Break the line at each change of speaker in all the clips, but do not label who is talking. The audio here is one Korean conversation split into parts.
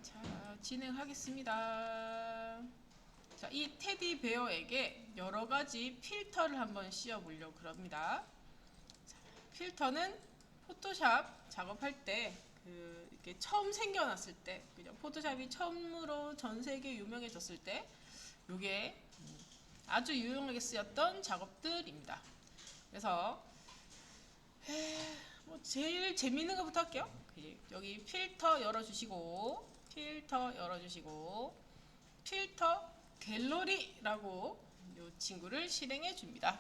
자, 진행하겠습니다. 자, 이 테디베어에게 여러가지 필터를 한번 씌워보려고 그럽니다. 자, 필터는 포토샵 작업할 때 이렇게 처음 생겨났을 때, 그죠? 포토샵이 처음으로 전 세계에 유명해졌을 때 요게 아주 유용하게 쓰였던 작업들입니다. 그래서 뭐 제일 재밌는 것부터 할게요. 여기 필터 열어주시고, 필터 갤러리라고 이 친구를 실행해 줍니다.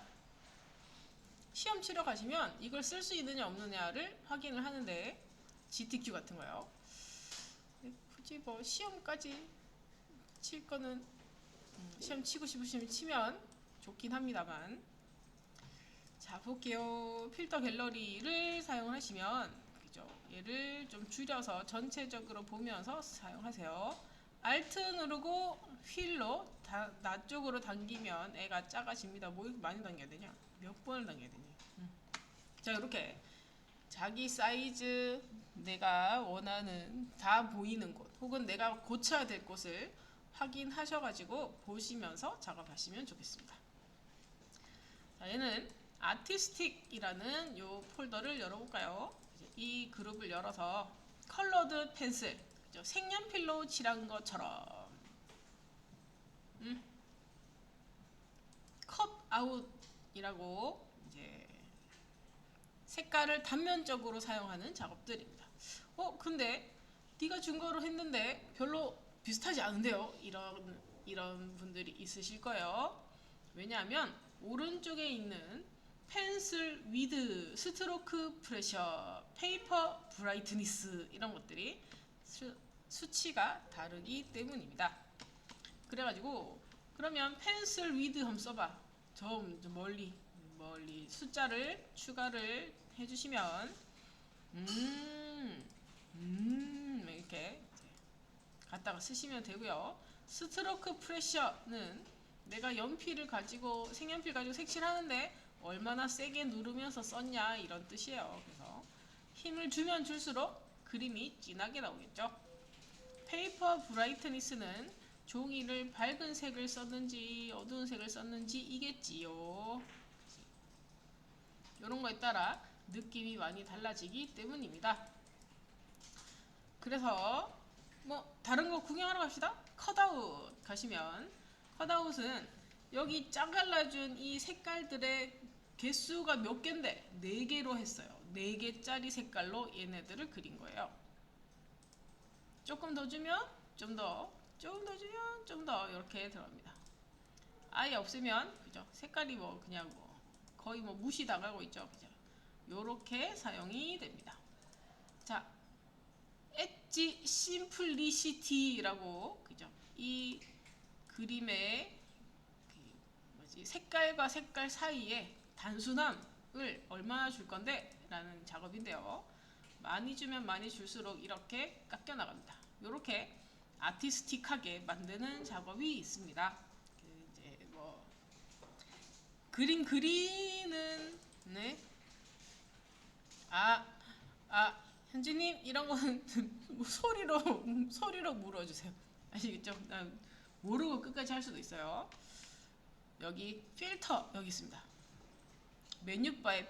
시험 치러 가시면 이걸 쓸 수 있느냐 없느냐를 확인을 하는데, GTQ 같은 거요. 굳이 뭐 시험까지 칠 거는 시험 치고 싶으시면 치면 좋긴 합니다만, 자 볼게요. 필터 갤러리를 사용하시면, 그죠? 얘를 좀 줄여서 전체적으로 보면서 사용하세요. Alt 누르고 휠로 나 쪽으로 당기면 애가 작아집니다. 뭐 이렇게 많이 당겨야 되냐? 몇 번을 당겨야 되냐? 자, 이렇게 자기 사이즈, 내가 원하는 다 보이는 곳, 혹은 내가 고쳐야 될 곳을 확인하셔가지고 보시면서 작업하시면 좋겠습니다. 자, 얘는 아티스틱이라는 요 폴더를 열어볼까요? 이 그룹을 열어서 컬러드 펜슬, 그죠? 색연필로 칠한 것처럼 컷아웃이라고 이제 색깔을 단면적으로 사용하는 작업들입니다. 근데 네가 준 거로 했는데 별로 비슷하지 않은데요? 이런 분들이 있으실 거예요. 왜냐하면 오른쪽에 있는 펜슬 위드, 스트로크 프레셔, 페이퍼 브라이트니스 이런 것들이 수치가 다르기 때문입니다. 그래가지고 그러면 펜슬 위드 한번 써봐. 좀 멀리 숫자를 추가를 해주시면 이렇게 갖다가 쓰시면 되고요. 스트로크 프레셔는 내가 연필을 가지고 색연필 가지고 색칠하는데 얼마나 세게 누르면서 썼냐 이런 뜻이에요. 그래서 힘을 주면 줄수록 그림이 진하게 나오겠죠. 페이퍼 브라이트니스는 종이를 밝은 색을 썼는지 어두운 색을 썼는지 이겠지요. 이런 거에 따라 느낌이 많이 달라지기 때문입니다. 그래서 뭐 다른 거 구경하러 갑시다. 컷아웃 가시면, 컷아웃은 여기 짜 갈라준 이 색깔들의 개수가 몇 개인데 4개로 했어요. 4개짜리 색깔로 얘네들을 그린 거예요. 조금 더 주면 좀 더, 조금 더 주면 좀 더 이렇게 들어갑니다. 아예 없으면, 그죠? 색깔이 뭐 그냥 뭐 거의 뭐 무시당하고 있죠. 그죠? 요렇게 사용이 됩니다. 자, 엣지 심플리시티라고, 그죠? 이 그림의 색깔과 색깔 사이에 단순함을 얼마나 줄 건데 라는 작업인데요. 많이 주면 많이 줄수록 이렇게 깎여 나갑니다. 이렇게 아티스틱하게 만드는 작업이 있습니다. 이제 뭐 그림 그리는, 네. 현지님 이런 거는 소리로 물어주세요. 아시겠죠? 모르고 끝까지 할 수도 있어요. 여기 필터 여기 있습니다. 메뉴바의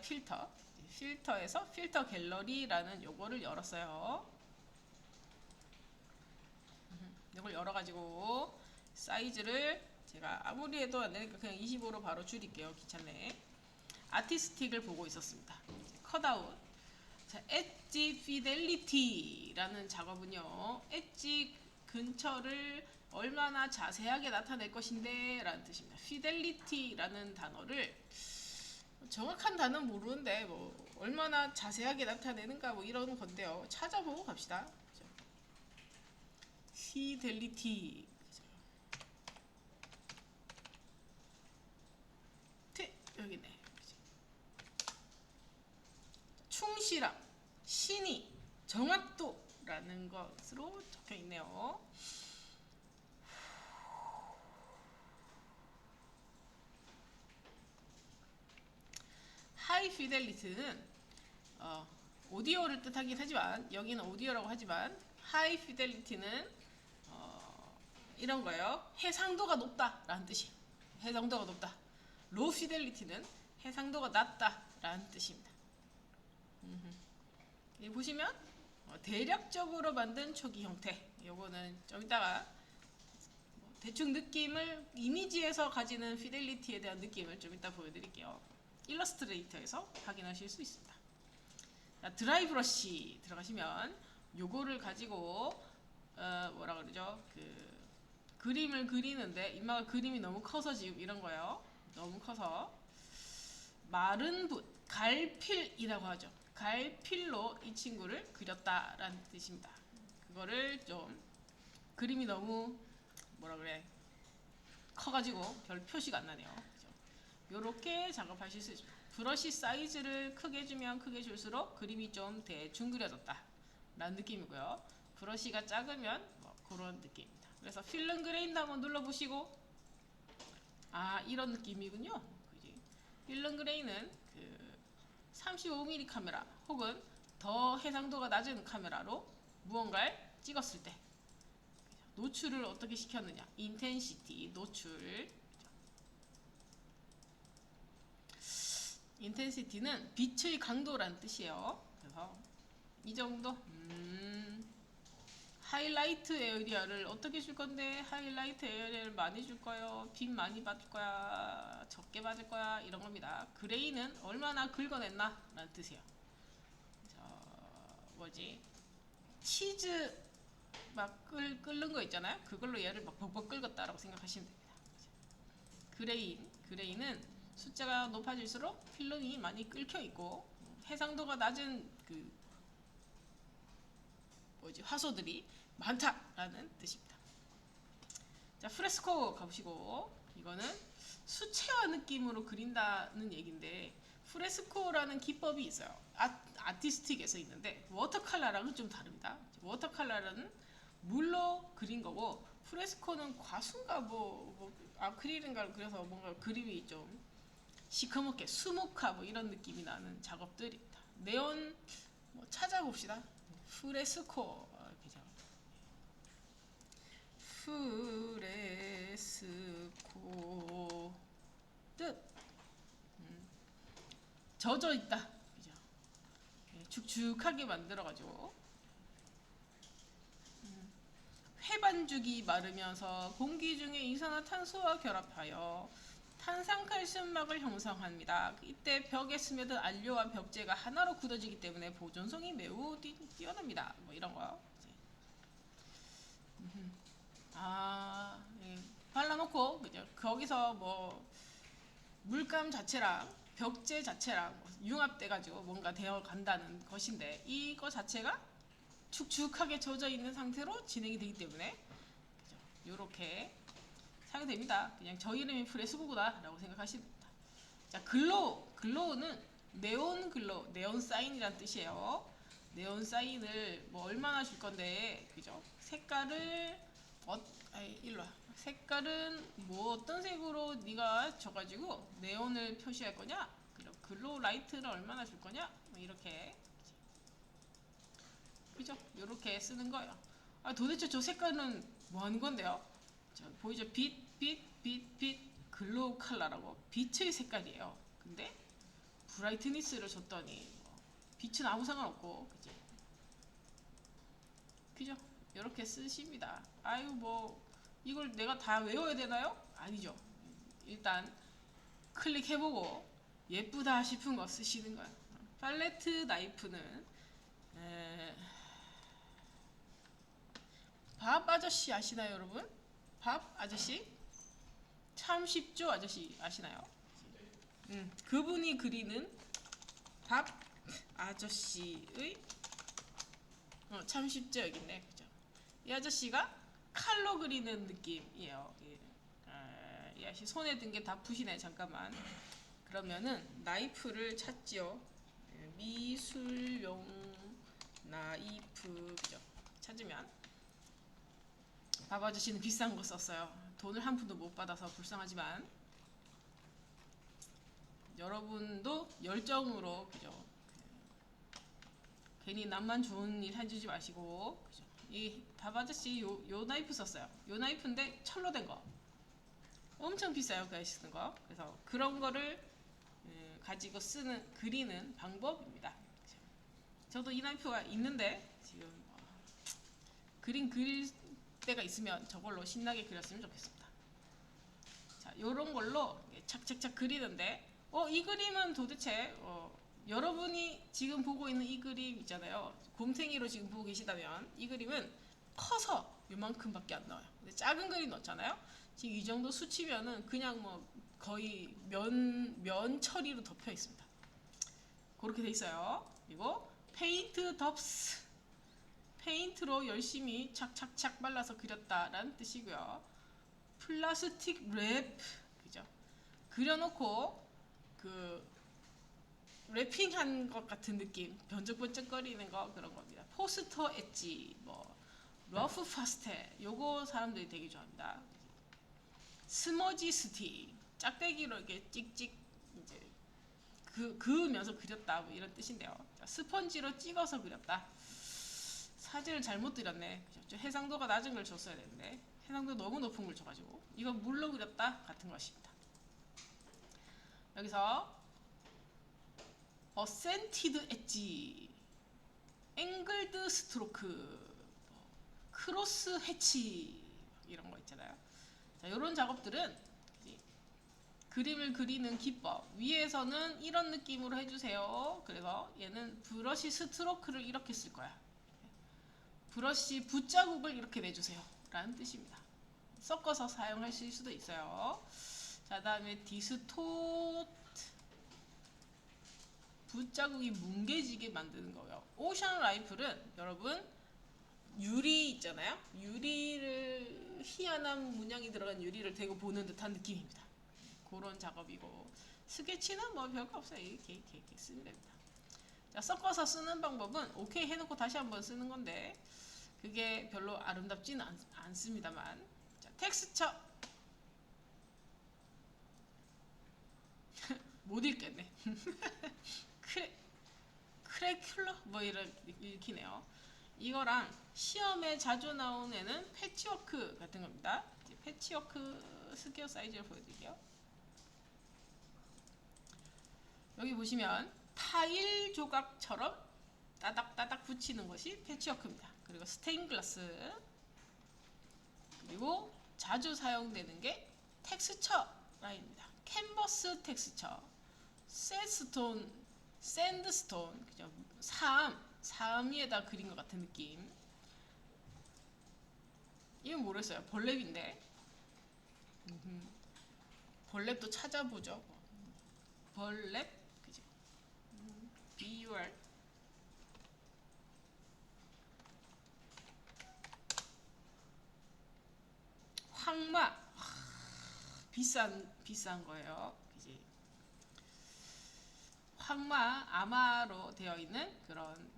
필터에서 필터 갤러리라는 요거를 열었어요. 이걸 열어가지고 사이즈를 제가 아무리 해도 안 되니까 그냥 25로 바로 줄일게요. 귀찮네. 아티스틱을 보고 있었습니다. 컷아웃. 자, 엣지 피델리티라는 작업은요, 엣지 근처를 얼마나 자세하게 나타낼 것인데 라는 뜻입니다. 피델리티라는 단어를, 정확한 단어는 모르는데 뭐 얼마나 자세하게 나타내는가 뭐 이런 건데요. 찾아보고 갑시다. 그죠? 피델리티, 여기네. 충실함, 신의, 정확도라는 것으로 적혀 있네요. 하이 피델리티는 오디오를 뜻하긴 하지만, 여기는 오디오라고 하지만, 하이 피델리티는 이런 거예요. 해상도가 높다라는 뜻이. 해상도가 높다. 로우 피델리티는 해상도가 낮다라는 뜻입니다. 여기 보시면 대략적으로 만든 초기 형태. 요거는 좀 이따가 대충 느낌을 이미지에서 가지는 피델리티에 대한 느낌을 좀 이따 보여드릴게요. 일러스트레이터에서 확인하실 수 있습니다. 자, 드라이 브러쉬 들어가시면 요거를 가지고 뭐라 그러죠? 그림을 그리는데 이마가 그림이 너무 커서 지금 이런 거예요. 너무 커서 마른 붓, 갈필이라고 하죠. 갈필로 이 친구를 그렸다라는 뜻입니다. 그거를 좀 그림이 너무 뭐라 그래 커가지고 별 표시가 안 나네요. 요렇게 작업하실 수 있습니다. 브러쉬 사이즈를 크게 주면 크게 줄수록 그림이 좀 대충 그려졌다 라는 느낌이고요. 브러쉬가 작으면 뭐 그런 느낌입니다. 그래서 필름 그레인도 한번 눌러보시고 아 이런 느낌이군요. 그지? 필름 그레인은 35mm 카메라 혹은 더 해상도가 낮은 카메라로 무언가를 찍었을 때 노출을 어떻게 시켰느냐, 인텐시티, 노출. 인텐시티는 빛의 강도라는 뜻이에요. 그래서 이 정도 하이라이트 에어리어를 어떻게 줄 건데 하이라이트 에어리어를 많이 줄 거예요? 빛 많이 받을 거야? 적게 받을 거야? 이런 겁니다. 그레이는 얼마나 긁어냈나? 라는 뜻이에요. 뭐지? 치즈 막 끓는 거 있잖아요. 그걸로 얘를 막 벅벅 끓였다라고 생각하시면 됩니다. 그레인은 숫자가 높아질수록 필름이 많이 끓여 있고 해상도가 낮은 화소들이 많다라는 뜻입니다. 자, 프레스코 가보시고 이거는 수채화 느낌으로 그린다는 얘기인데 프레스코라는 기법이 있어요. 아티스틱에서 있는데 워터컬러랑은 좀 다릅니다. 워터컬러는 물로 그린 거고 프레스코는 과수인가 아크릴인가 그래서 뭔가 그림이 좀 시커멓게 수묵화 이런 느낌이 나는 작업들입니다. 네온 찾아봅시다. 프레스코 프레스코 뜻 젖어 있다. 그죠? 축축하게 만들어가지고 회반죽이 마르면서 공기 중에 이산화탄소와 결합하여 탄산칼슘막을 형성합니다. 이때 벽에 스며든 안료와 벽재가 하나로 굳어지기 때문에 보존성이 매우 뛰어납니다. 이런 거. 예. 발라놓고 그죠? 거기서 물감 자체랑 벽재 자체랑 융합돼가지고 뭔가 되어 간다는 것인데 이거 자체가 축축하게 젖어 있는 상태로 진행이 되기 때문에 이렇게 사용됩니다. 그냥 저 이름이 프레스코구나 라고 생각하시면 됩니다. 자, 글로우는 네온 글로우, 네온 사인이란 뜻이에요. 네온 사인을 얼마나 줄 건데, 그죠? 색깔을 일로 와. 색깔은 어떤 색으로 네가 줘가지고 네온을 표시할 거냐? 글로우 라이트를 얼마나 줄 거냐? 이렇게, 그죠? 이렇게 쓰는 거예요. 도대체 저 색깔은 뭐 하는 건데요? 보이죠? 빛, 글로우 컬러라고 빛의 색깔이에요. 근데 브라이트니스를 줬더니 빛은 아무 상관없고, 그죠? 이렇게 쓰십니다. 이걸 내가 다 외워야 되나요? 아니죠. 일단 클릭해보고 예쁘다 싶은 거 쓰시는 거예요. 팔레트 나이프는 밥 아저씨 아시나요, 여러분? 밥 아저씨? 참 쉽죠, 아저씨 아시나요? 그분이 그리는 밥 아저씨의 참 쉽죠, 여기 있네, 그죠? 이 아저씨가 칼로 그리는 느낌이에요. 이 아저씨 손에 든 게 다 붓이네. 잠깐만. 그러면은 나이프를 찾지요. 미술용 나이프, 그죠? 찾으면 밥 아저씨는 비싼 거 썼어요. 돈을 한 푼도 못 받아서 불쌍하지만 여러분도 열정으로, 그죠? 괜히 남만 좋은 일 해주지 마시고, 그죠? 이 밥아저씨 요 나이프 썼어요. 요 나이프인데 철로 된 거. 엄청 비싸요. 그 쓰는 거. 그래서 그런 거를 가지고 그리는 방법입니다. 저도 이 나이프가 있는데 지금 그림 그릴 때가 있으면 저걸로 신나게 그렸으면 좋겠습니다. 자, 요런 걸로 착착착 그리는데 이 그림은 도대체 여러분이 지금 보고 있는 이 그림 있잖아요. 곰탱이로 지금 보고 계시다면 이 그림은 커서 요만큼밖에 안 나와요. 근데 작은 그림 넣었잖아요. 지금 이 정도 수치면은 그냥 뭐 거의 면 처리로 덮여 있습니다. 그렇게 돼 있어요. 그리고 페인트 덥스, 페인트로 열심히 착착착 발라서 그렸다라는 뜻이고요. 플라스틱 랩, 그죠? 그려놓고 그 랩핑한 것 같은 느낌, 번쩍번쩍거리는 거 그런 겁니다. 포스터 엣지, 뭐 러프 파스텔, 요거 사람들이 되게 좋아합니다. 스머지 스틱, 짝대기로 이렇게 찍찍 이제 그으면서 그렸다 뭐 이런 뜻인데요. 자, 스펀지로 찍어서 그렸다. 사진을 잘못 드렸네. 그죠? 해상도가 낮은 걸 줬어야 되는데 해상도 너무 높은 걸 줘가지고 이건 물로 그렸다 같은 것입니다. 여기서 어센티드 엣지, 앵글드 스트로크, 크로스 해치 이런 거 있잖아요. 자, 이런 작업들은 그림을 그리는 기법, 위에서는 이런 느낌으로 해주세요. 그래서 얘는 브러쉬 스트로크를 이렇게 쓸 거야. 브러쉬 붓자국을 이렇게 내주세요 라는 뜻입니다. 섞어서 사용하실 수도 있어요. 자, 다음에 디스토트, 붓자국이 뭉개지게 만드는 거예요. 오션 라이플은 여러분 유리 있잖아요. 유리를 희한한 문양이 들어간 유리를 대고 보는 듯한 느낌입니다. 그런 작업이고 스케치는 뭐 별거 없어요. 이렇게 쓰면 됩니다. 자, 섞어서 쓰는 방법은 오케이 해놓고 다시 한번 쓰는 건데 그게 별로 아름답지는 않습니다만. 자, 텍스처 못 읽겠네. 크레큘러 뭐 이런 읽히네요. 이거랑 시험에 자주 나오는 애는 패치워크 같은 겁니다. 패치워크 스퀘어 사이즈를 보여드릴게요. 여기 보시면 타일 조각처럼 따닥따닥 붙이는 것이 패치워크입니다. 그리고 스테인글라스, 그리고 자주 사용되는 게 텍스처 라인입니다. 캔버스 텍스처, 샌드스톤, 그죠? 사암 위에다 그린 것 같은 느낌. 이건 모르겠어요. 벌랩인데. 벌랩도 찾아보죠. 벌랩, 그죠? 비유얼. 황마, 비싼 거예요. 그지? 황마, 아마로 되어 있는 그런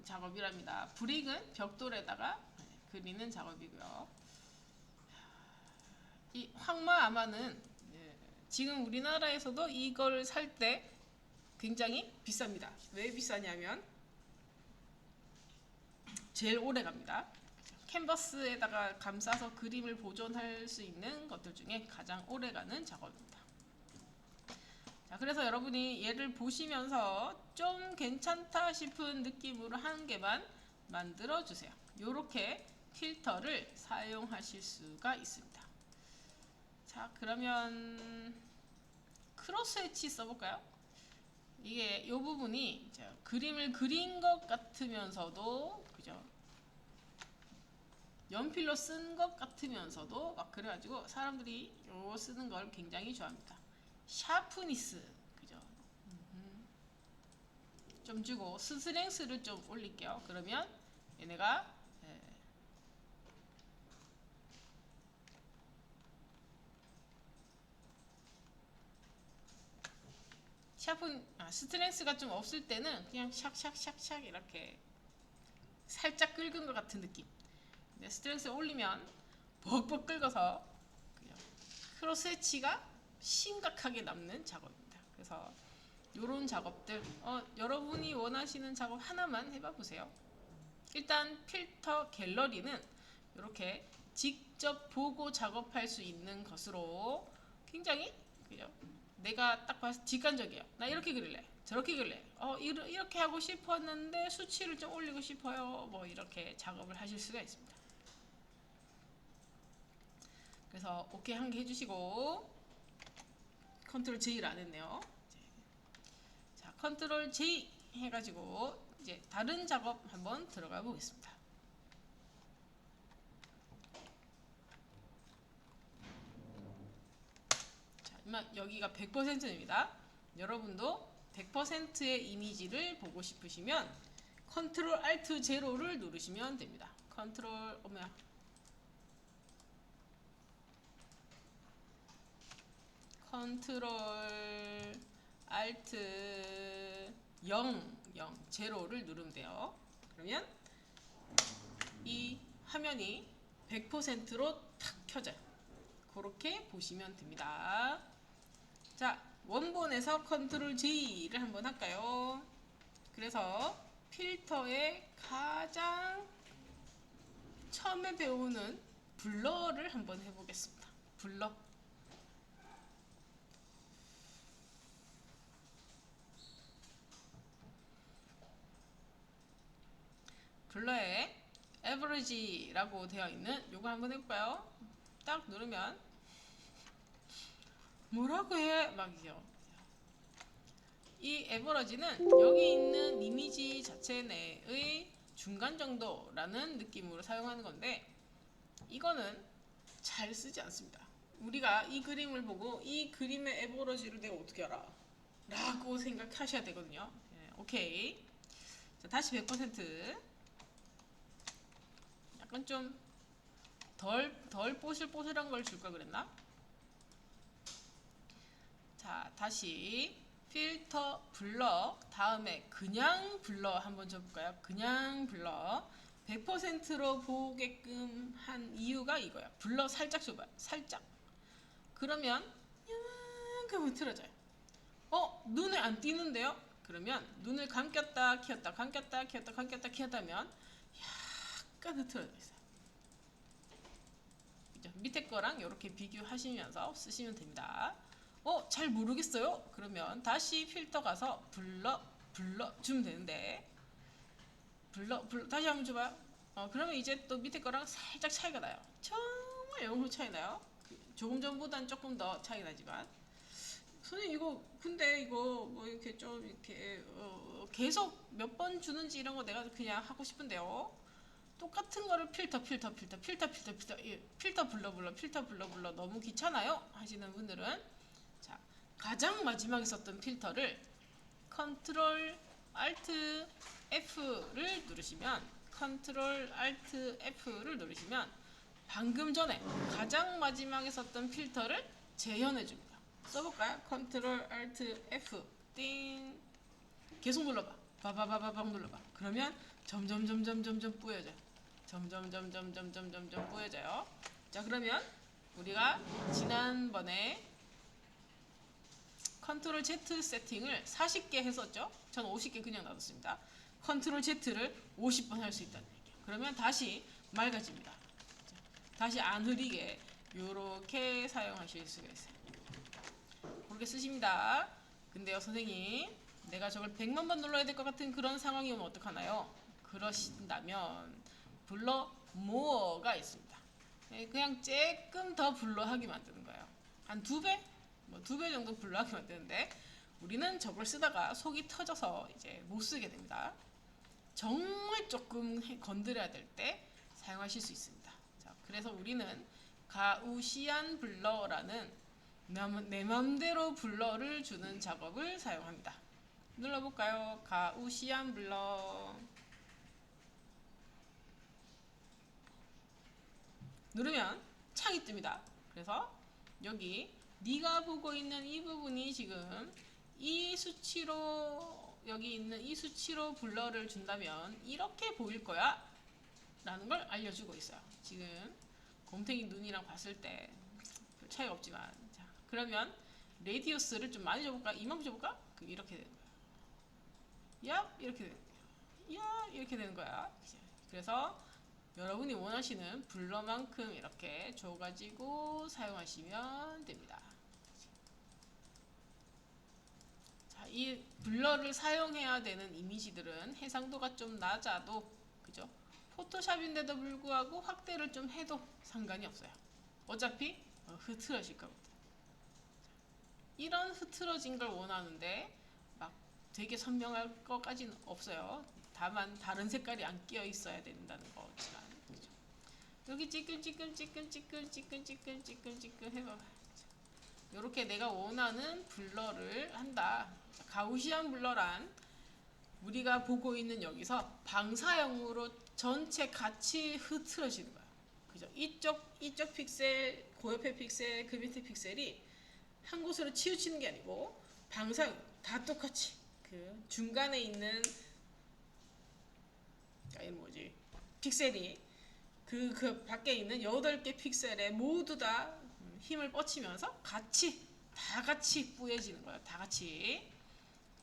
작업이랍니다. 브릭은 벽돌에다가 그리는 작업이고요. 이 황마 아마는 지금 우리나라에서도 이걸 살 때 굉장히 비쌉니다. 왜 비싸냐면 제일 오래 갑니다. 캔버스에다가 감싸서 그림을 보존할 수 있는 것들 중에 가장 오래 가는 작업입니다. 자, 그래서 여러분이 얘를 보시면서 좀 괜찮다 싶은 느낌으로 한 개만 만들어 주세요. 요렇게 필터를 사용하실 수가 있습니다. 자, 그러면 크로스 엣지 써볼까요? 이게 이 부분이 그림을 그린 것 같으면서도, 그죠? 연필로 쓴 것 같으면서도 막 그래가지고 사람들이 요거 쓰는 걸 굉장히 좋아합니다. 샤프니스, 그죠? 좀 주고 스트렝스를 좀 올릴게요. 그러면 얘네가 스트렝스가 좀 없을 때는 그냥 샥샥샥샥 이렇게 살짝 긁은 것 같은 느낌. 근데 스트렝스 올리면 벅벅 긁어서 크로스 엣지가 심각하게 남는 작업입니다. 그래서 이런 작업들 여러분이 원하시는 작업 하나만 해봐 보세요. 일단 필터 갤러리는 이렇게 직접 보고 작업할 수 있는 것으로 굉장히 그죠? 내가 딱 봐서 직관적이에요. 나 이렇게 그릴래. 저렇게 그릴래. 이렇게 하고 싶었는데 수치를 좀 올리고 싶어요. 뭐 이렇게 작업을 하실 수가 있습니다. 그래서 오케이 한 개 해주시고 컨트롤 J를 안 했네요. 자, 컨트롤 J 해가지고 이제 다른 작업 한번 들어가 보겠습니다. 자, 여기가 100%입니다. 여러분도 100%의 이미지를 보고 싶으시면 컨트롤 알트 제로를 누르시면 됩니다. 컨트롤 알트 0 제로를 누르면 돼요. 그러면 이 화면이 100%로 탁 켜져요. 그렇게 보시면 됩니다. 자, 원본에서 컨트롤 J를 한번 할까요? 그래서 필터의 가장 처음에 배우는 블러를 한번 해보겠습니다. 블러. 블러에 average라고 되어 있는 요거 한번 해볼까요? 딱 누르면 뭐라고 해? 막이요. 이 average는 여기 있는 이미지 자체 내의 중간 정도라는 느낌으로 사용하는 건데 이거는 잘 쓰지 않습니다. 우리가 이 그림을 보고 이 그림의 average를 내가 어떻게 알아? 라고 생각하셔야 되거든요. 네, 오케이. 자, 다시 100%. 약간 좀 덜 뽀실뽀실한 걸 줄까 그랬나? 자, 다시 필터 블러 다음에 그냥 블러 한번 줘볼까요? 그냥 블러 100%로 보게끔 한 이유가 이거야. 블러 살짝 줘봐요. 살짝. 그러면 이만큼은 틀어져요. 눈에 안 띄는데요? 그러면 눈을 감겼다 켰다 감겼다 켰다 감겼다 켰다면 약간 흐트러져 있어요. 그죠? 밑에 거랑 이렇게 비교하시면서 쓰시면 됩니다. 잘 모르겠어요? 그러면 다시 필터 가서 블러 주면 되는데 블러 다시 한번 줘봐요. 그러면 이제 또 밑에 거랑 살짝 차이가 나요. 정말 영으로 차이 나요. 조금 전보단 조금 더 차이 나지만 선생님 이거 근데 이거 뭐 이렇게 좀 이렇게 계속 몇 번 주는지 이런 거 내가 그냥 하고 싶은데요. 똑같은 거를 필터 블러 너무 귀찮아요 하시는 분들은 자 가장 마지막에 썼던 필터를 컨트롤 알트 F를 누르시면 방금 전에 가장 마지막에 썼던 필터를 재현해 줍니다. 써볼까요? 컨트롤 알트 F 띵 계속 눌러봐. 바바바바박 눌러봐. 그러면 점점 뿌여져요. 점점 뿌여져요. 자, 그러면 우리가 지난번에 컨트롤 Z 세팅을 40개 했었죠? 전 50개 그냥 놔뒀습니다. 컨트롤 Z를 50번 할 수 있다는 얘기예요. 그러면 다시 맑아집니다. 자, 다시 안 흐리게 요렇게 사용하실 수가 있어요. 그렇게 쓰십니다. 근데요, 선생님, 내가 저걸 100만 번 눌러야 될 것 같은 그런 상황이 오면 어떡하나요? 그러신다면 블러 모어가 있습니다. 그냥 조금 더 블러하게 만드는 거예요. 한 2배? 뭐 2배 정도 블러하게 만드는데 우리는 저걸 쓰다가 속이 터져서 이제 못 쓰게 됩니다. 정말 조금 건드려야 될 때 사용하실 수 있습니다. 자, 그래서 우리는 가우시안 블러라는 내 맘대로 블러를 주는 작업을 사용합니다. 눌러볼까요? 가우시안 블러 누르면 창이 뜹니다. 그래서 여기 네가 보고 있는 이 부분이 지금 이 수치로 여기 있는 이 수치로 블러를 준다면 이렇게 보일 거야 라는 걸 알려주고 있어요. 지금 곰탱이 눈이랑 봤을 때 별 차이가 없지만 자, 그러면 레디우스를 좀 많이 줘볼까? 이만큼 줘볼까? 이렇게 되는 거야. 야 이렇게 되는 거야. 야 이렇게 되는 거야. 그래서 여러분이 원하시는 블러만큼 이렇게 줘가지고 사용하시면 됩니다. 자, 이 블러를 사용해야 되는 이미지들은 해상도가 좀 낮아도, 그죠? 포토샵인데도 불구하고 확대를 좀 해도 상관이 없어요. 어차피 흐트러질 거거든. 이런 흐트러진 걸 원하는데 막 되게 선명할 것까지는 없어요. 다만 다른 색깔이 안 끼어 있어야 된다는 거지만, 그죠? 여기 찌끈찌끈 해봐. 이렇게 내가 원하는 블러를 한다. 가우시안 블러란 우리가 보고 있는 여기서 방사형으로 전체 같이 흐트러지는 거야. 그죠? 이쪽 픽셀, 그 옆에 픽셀, 그 밑에 픽셀이 한 곳으로 치우치는 게 아니고 방사형 다 똑같이 그 중간에 있는 뭐지? 픽셀이 그 밖에 있는 8개 픽셀에 모두 다 힘을 뻗치면서 다 같이 뿌얘지는 거예요. 다 같이.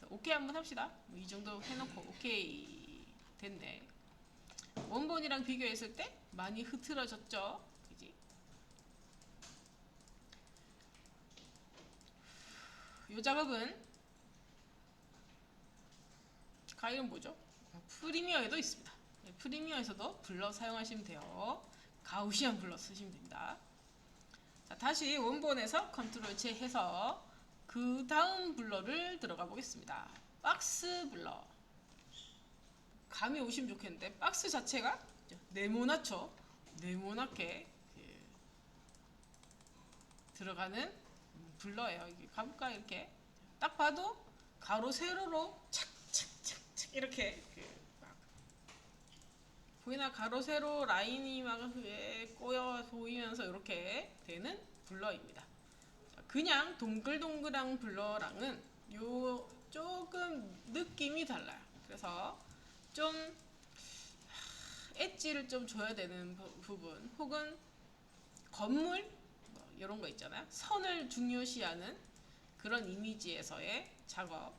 오케이 한번 합시다. 이 정도 해놓고 오케이 됐네. 원본이랑 비교했을 때 많이 흐트러졌죠. 그지? 이 작업은 가이드는 뭐죠? 프리미어에도 있습니다. 프리미어에서도 블러 사용하시면 돼요. 가우시안 블러 쓰시면 됩니다. 자, 다시 원본에서 컨트롤 C 해서 그 다음 블러를 들어가 보겠습니다. 박스 블러. 감이 오시면 좋겠는데 박스 자체가 네모나죠. 네모나게 들어가는 블러예요. 이게 가볼까 이렇게 딱 봐도 가로 세로로 착착착착 이렇게 보이나? 가로 세로 라인이 막 꼬여 보이면서 이렇게 되는 블러입니다. 그냥 동글동글한 블러랑은 요 조금 느낌이 달라요. 그래서 좀 엣지를 좀 줘야 되는 부분, 혹은 건물 뭐 이런 거 있잖아요. 선을 중요시하는 그런 이미지에서의 작업,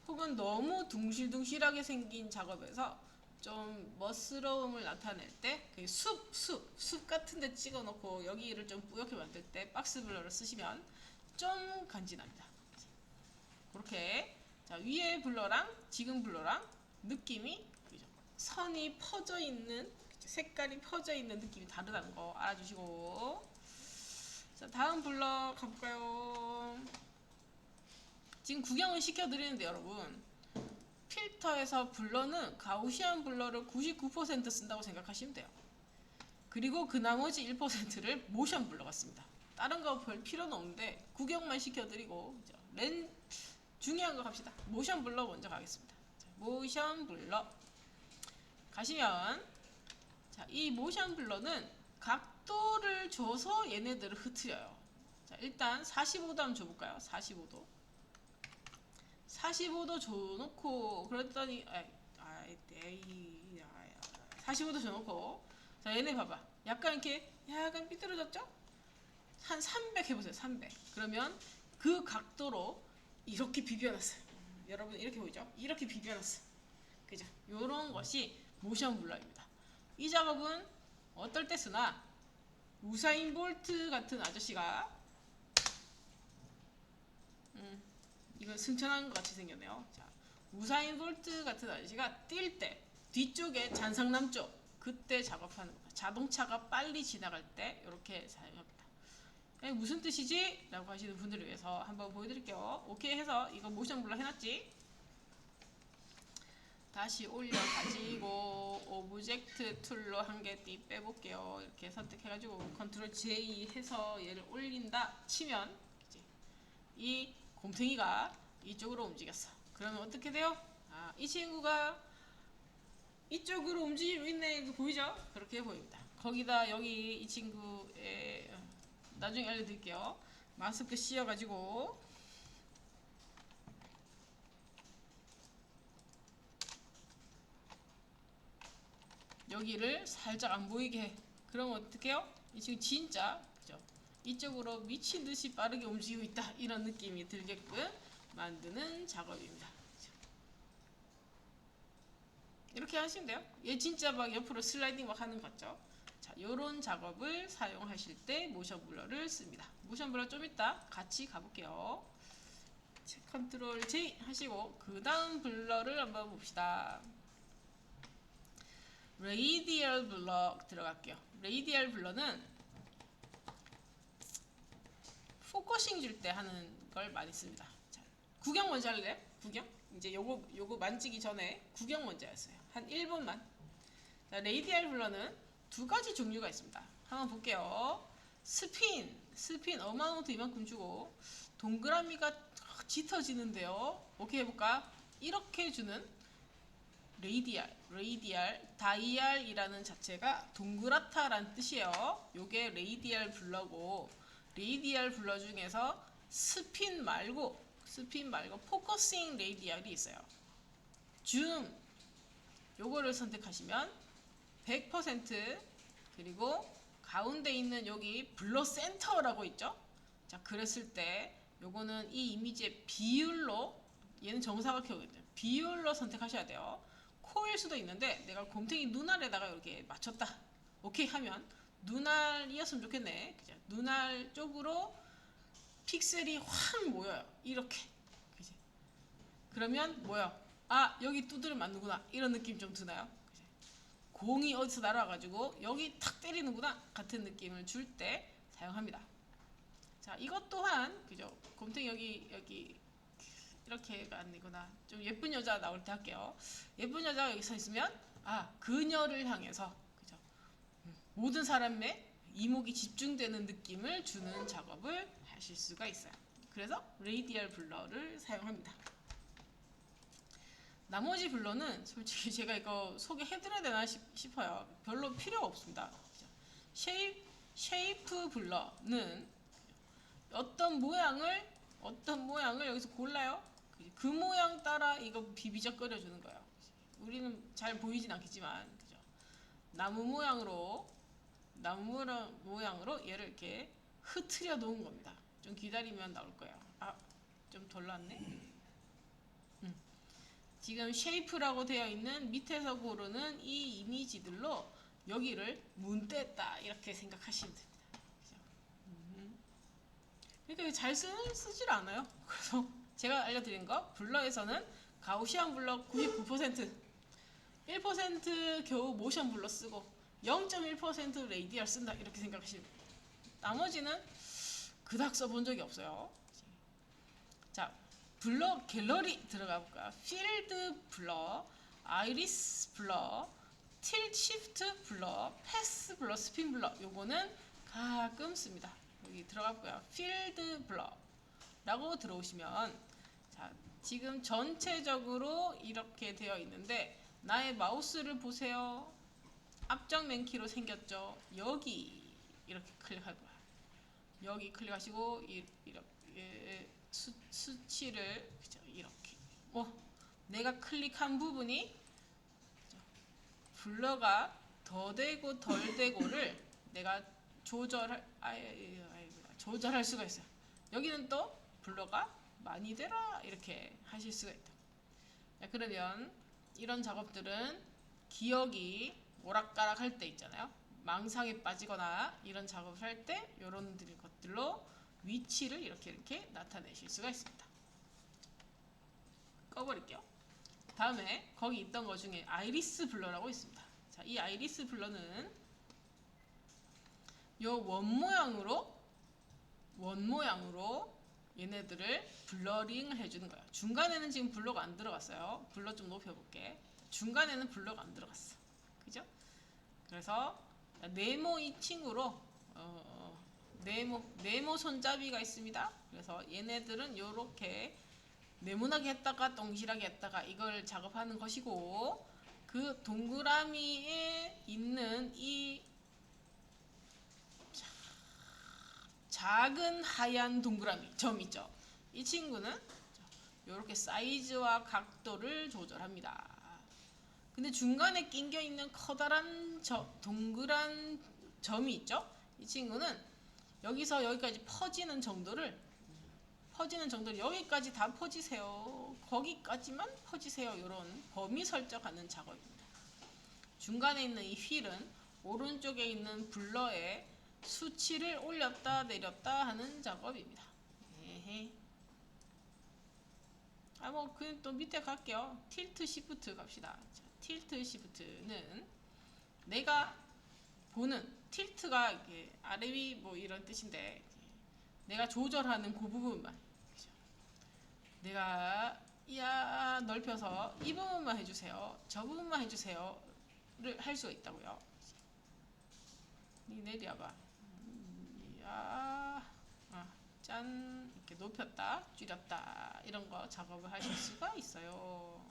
혹은 너무 둥실둥실하게 생긴 작업에서 좀 멋스러움을 나타낼 때 숲 같은 데 찍어 놓고 여기를 좀 뿌옇게 만들 때 박스 블러를 쓰시면 좀 간지납니다. 그렇게 자, 위에 블러랑 지금 블러랑 느낌이, 그죠? 선이 퍼져 있는, 색깔이 퍼져 있는 느낌이 다르다는 거 알아주시고, 자, 다음 블러 가볼까요? 지금 구경을 시켜드리는데 여러분, 필터에서 블러는 가우시안 블러를 99% 쓴다고 생각하시면 돼요. 그리고 그 나머지 1%를 모션 블러가 씁니다. 다른 거 별 필요는 없는데 구경만 시켜드리고, 중요한 거 갑시다. 모션 블러 먼저 가겠습니다. 자, 모션 블러 가시면, 자, 이 모션 블러는 각도를 줘서 얘네들을 흐트려요. 자, 일단 45도 한번 줘볼까요? 45도 줘놓고, 그랬더니 45도 줘놓고, 자, 얘네 봐봐. 약간 삐뚤어졌죠? 한 300 해보세요. 300. 그러면 그 각도로 이렇게 비벼놨어요. 여러분 이렇게 보이죠? 이렇게 비벼놨어요. 그죠? 요런 것이 모션 블러입니다. 이 작업은 어떨 때 쓰나? 우사인 볼트 같은 아저씨가 이건 승천한 것 같이 생겼네요. 자, 우사인 볼트 같은 아저씨가 뛸 때 뒤쪽에 잔상남 쪽, 그때 작업하는 겁니다. 자동차가 빨리 지나갈 때 이렇게 사용합니다. 무슨 뜻이지? 라고 하시는 분들을 위해서 한번 보여드릴게요. 오케이 해서 이거 모션 블러 해놨지? 다시 올려가지고 오브젝트 툴로 한 개 띠 빼볼게요. 이렇게 선택해가지고 컨트롤 J 해서 얘를 올린다 치면 이제 이 곰탱이가 이쪽으로 움직였어. 그러면 어떻게 돼요? 이 친구가 이쪽으로 움직이고 있네. 보이죠? 그렇게 보입니다. 거기다 여기 이 친구의 나중에 알려드릴게요. 마스크 씌워가지고 여기를 살짝 안 보이게 해. 그러면 어떻게 해요? 이 친구 진짜, 그죠? 이쪽으로 미친듯이 빠르게 움직이고 있다, 이런 느낌이 들게끔 만드는 작업입니다. 이렇게 하시면 돼요. 얘 진짜 막 옆으로 슬라이딩 막 하는 거 같죠? 자, 요런 작업을 사용하실 때 모션 블러를 씁니다. 모션 블러 좀 이따 같이 가볼게요. 컨트롤 J 하시고 그 다음 블러를 한번 봅시다. 레이디얼 블러 들어갈게요. 레이디얼 블러는 포커싱 줄 때 하는 걸 많이 씁니다. 자, 구경 먼저 할래요? 구경? 이제 요거 만지기 전에 구경 먼저 했어요. 한 1분만. 자, 레이디얼 블러는 두 가지 종류가 있습니다. 한번 볼게요. 스핀 어마운트 이만큼 주고 동그라미가 짙어지는데요. 오케이 해볼까? 이렇게 주는 다이알이라는 자체가 동그랗다라는 뜻이에요. 요게 레이디얼 블러고, 레이디얼 블러 중에서 스핀 말고 포커싱 레이디얼이 있어요. 줌 요거를 선택하시면 100% 그리고 가운데 있는 여기 블러 센터라고 있죠. 자, 그랬을 때 요거는 이 이미지의 비율로, 얘는 정사각형이거든요. 비율로 선택하셔야 돼요. 코일 수도 있는데 내가 곰탱이 눈알에다가 이렇게 맞췄다. 오케이 하면 눈알이었으면 좋겠네. 그죠? 눈알 쪽으로 픽셀이 확 모여요. 이렇게. 그치? 그러면 뭐야? 아, 여기 두드려 맞는구나. 이런 느낌 좀 드나요? 그치? 공이 어디서 날아가지고 여기 탁 때리는구나. 같은 느낌을 줄 때 사용합니다. 자, 이것 또한 그죠? 곰탱이 여기 이렇게가 아니구나. 좀 예쁜 여자 나올 때 할게요. 예쁜 여자가 여기 서 있으면 아, 그녀를 향해서 그죠? 모든 사람의 이목이 집중되는 느낌을 주는 작업을 하실 수가 있어요. 그래서 레이디얼 블러를 사용합니다. 나머지 블러는 솔직히 제가 이거 소개해드려야 되나 싶어요. 별로 필요가 없습니다. 쉐이프 블러는 어떤 모양을 여기서 골라요. 그 모양 따라 이거 비비적거려 주는 거예요. 우리는 잘 보이진 않겠지만, 그죠? 나무 모양으로 얘를 이렇게 흐트려 놓은 겁니다. 좀 기다리면 나올 거예요. 아, 좀 덜 났네. 지금 쉐이프라고 되어 있는 밑에서 고르는 이 이미지들로 여기를 문댔다 이렇게 생각하시면 됩니다. 그러니까 잘 쓰질 않아요. 그래서 제가 알려드린 거 블러에서는 가우시안 블러 99%, 1% 겨우 모션 블러 쓰고 0.1% 레이디얼 쓴다 이렇게 생각하시면 돼요. 나머지는 그닥 써본 적이 없어요. 자, 블러 갤러리 들어가 볼까요? 필드 블러, 아이리스 블러, 틸 시프트 블러, 패스 블러, 스핀 블러 요거는 가끔 씁니다. 여기 들어갔고요. 필드 블러라고 들어오시면 자, 지금 전체적으로 이렇게 되어 있는데 나의 마우스를 보세요. 앞쪽 맨키로 생겼죠. 여기 이렇게 클릭할 거야. 여기 클릭하시고 이렇게 수치를 이렇게 내가 클릭한 부분이 블러가 더 되고 덜 되고를 내가 조절할 수가 있어요. 여기는 또 블러가 많이 되라 이렇게 하실 수가 있다. 자, 그러면 이런 작업들은 기억이 오락가락 할 때 있잖아요. 망상에 빠지거나 이런 작업을 할 때 이런 것들로 위치를 이렇게 나타내실 수가 있습니다. 꺼버릴게요. 다음에 거기 있던 것 중에 아이리스 블러라고 있습니다. 자, 이 아이리스 블러는 요 원 모양으로 얘네들을 블러링을 해주는 거예요. 중간에는 지금 블러가 안 들어갔어요. 블러 좀 높여볼게. 중간에는 블러가 안 들어갔어. 그죠? 그래서 네모 이 친구로 네모 손잡이가 있습니다. 그래서 얘네들은 요렇게 네모나게 했다가 동실하게 했다가 이걸 작업하는 것이고, 그 동그라미에 있는 이 작은 하얀 동그라미 점 있죠. 이 친구는 이렇게 사이즈와 각도를 조절합니다. 근데 중간에 낑겨 있는 커다란 동그란 점이 있죠. 이 친구는 여기서 여기까지 퍼지는 정도를 여기까지 다 퍼지세요. 거기까지만 퍼지세요. 이런 범위 설정하는 작업입니다. 중간에 있는 이 휠은 오른쪽에 있는 블러의 수치를 올렸다 내렸다 하는 작업입니다. 에헤. 그 또 밑에 갈게요. 틸트 시프트 갑시다. 자, 틸트 시프트는 내가 보는 틸트가 이게 아래 위 뭐 이런 뜻인데 내가 조절하는 그 부분만 그죠? 내가 넓혀서 이 부분만 해주세요. 저 부분만 해주세요를 할 수가 있다고요. 니 내려봐. 짠 이렇게 높였다 줄였다 이런 거 작업을 하실 수가 있어요.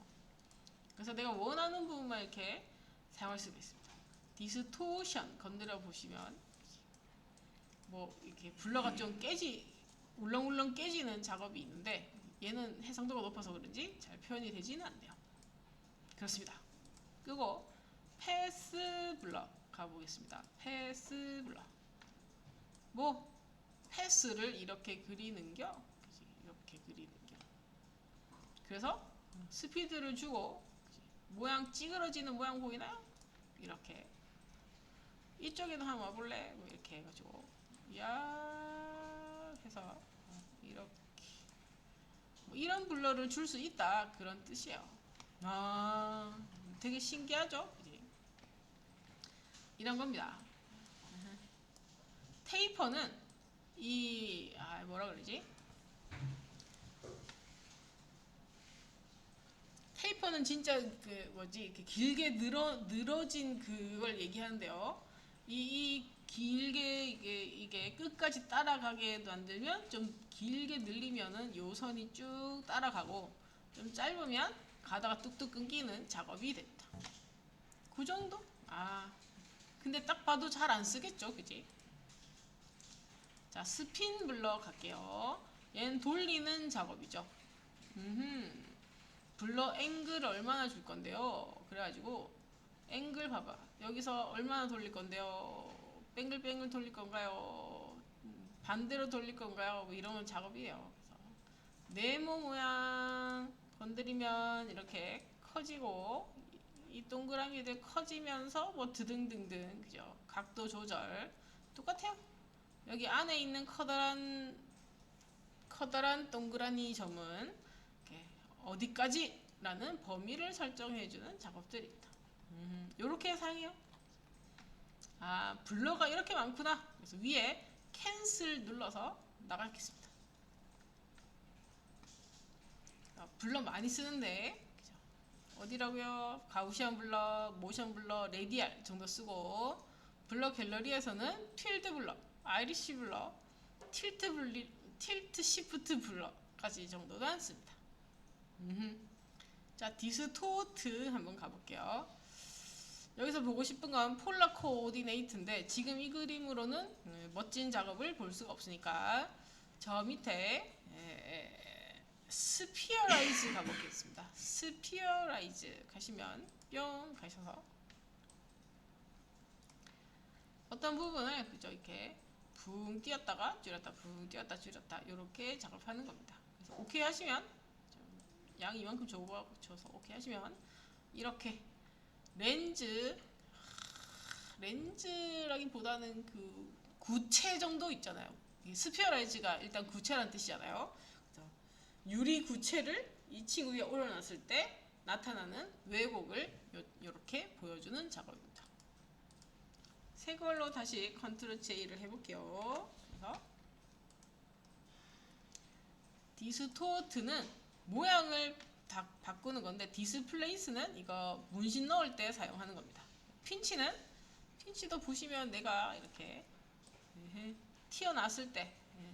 그래서 내가 원하는 부분만 이렇게 사용할 수가 있습니다. 디스토션 건드려 보시면 뭐 이렇게 블러가 좀 울렁울렁 깨지는 작업이 있는데 얘는 해상도가 높아서 그런지 잘 표현이 되지는 않네요. 그렇습니다. 끄고 패스 블러 가보겠습니다. 패스 블러 뭐 패스를 이렇게 그리는겨 이렇게 그리는겨 그래서 스피드를 주고 모양 찌그러지는 모양 보이나요? 이렇게 이쪽에도 한번 와볼래? 뭐 이렇게 해가지고 해서 이렇게 뭐 이런 블러를 줄 수 있다 그런 뜻이에요. 되게 신기하죠? 그치? 이런 겁니다. 테이퍼는 뭐라 그러지? 테이퍼는 진짜 이렇게 길게 늘어진 그걸 얘기하는데요. 이 길게 이게 끝까지 따라가게 만들면 좀 길게 늘리면은 요 선이 쭉 따라가고 좀 짧으면 가다가 뚝뚝 끊기는 작업이 됩니다. 그 정도? 근데 딱 봐도 잘 안 쓰겠죠, 그지? 자, 스핀 블러 갈게요. 얘는 돌리는 작업이죠. 블러 앵글 얼마나 줄 건데요. 그래가지고 앵글 봐봐. 여기서 얼마나 돌릴 건데요. 뱅글뱅글 돌릴 건가요? 반대로 돌릴 건가요? 뭐 이런 작업이에요. 그래서 네모 모양 건드리면 이렇게 커지고 이 동그라미들 커지면서 뭐 드등등등 그죠? 각도 조절 똑같아요. 여기 안에 있는 커다란 동그라미 점은 어디까지 라는 범위를 설정해주는 작업들입니다. 요렇게 사용해요. 블러가 이렇게 많구나. 그래서 위에 캔슬 눌러서 나가겠습니다. 블러 많이 쓰는데 그죠? 어디라고요? 가우시안 블러, 모션 블러, 레디알 정도 쓰고 블러 갤러리에서는 필드 블러, 아이리시 블러, 틸트 시프트 블러까지 정도만 씁니다. 자, 디스토트 한번 가볼게요. 여기서 보고 싶은 건 폴라 코오디네이트인데 지금 이 그림으로는 멋진 작업을 볼 수가 없으니까 저 밑에 스피어라이즈 가보겠습니다. 스피어라이즈 가시면 뿅 가셔서 어떤 부분을 그죠 이렇게 붕 띄었다가 줄였다 붕 띄었다 줄였다 이렇게 작업하는 겁니다. 그래서 오케이 하시면 양 이만큼 줘서 오케이 하시면 이렇게 렌즈라기보다는 그 구체 정도 있잖아요. 스피어라이즈가 일단 구체라는 뜻이잖아요. 유리 구체를 이 친구 위에 올려놨을 때 나타나는 왜곡을 이렇게 보여주는 작업입니다. 새 걸로 다시 컨트롤 J를 해볼게요. 그래서 디스토트는 모양을 바꾸는 건데 디스플레이스는 이거 문신 넣을 때 사용하는 겁니다. 핀치도 보시면 내가 이렇게 튀어나왔을 때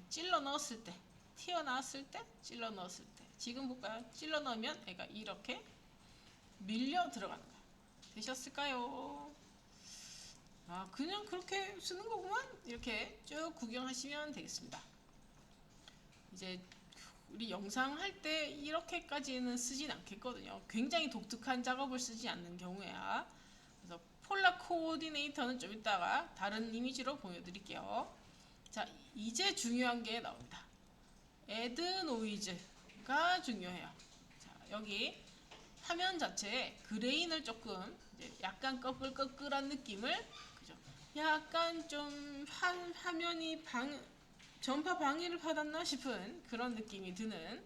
찔러 넣었을 때 튀어나왔을 때 찔러 넣었을 때 지금 볼까요? 찔러 넣으면 애가 이렇게 밀려 들어가는 거예요. 되셨을까요? 그냥 그렇게 쓰는 거구만. 이렇게 쭉 구경하시면 되겠습니다. 이제 우리 영상 할 때 이렇게까지는 쓰진 않겠거든요. 굉장히 독특한 작업을 쓰지 않는 경우에야. 그래서 폴라 코오디네이터는 좀 이따가 다른 이미지로 보여드릴게요. 자, 이제 중요한 게 나옵니다. 애드 노이즈가 중요해요. 자, 여기 화면 자체에 그레인을 조금 이제 약간 꺼끌꺼끌한 느낌을, 그죠? 약간 좀 화면이 전파 방해를 받았나 싶은 그런 느낌이 드는,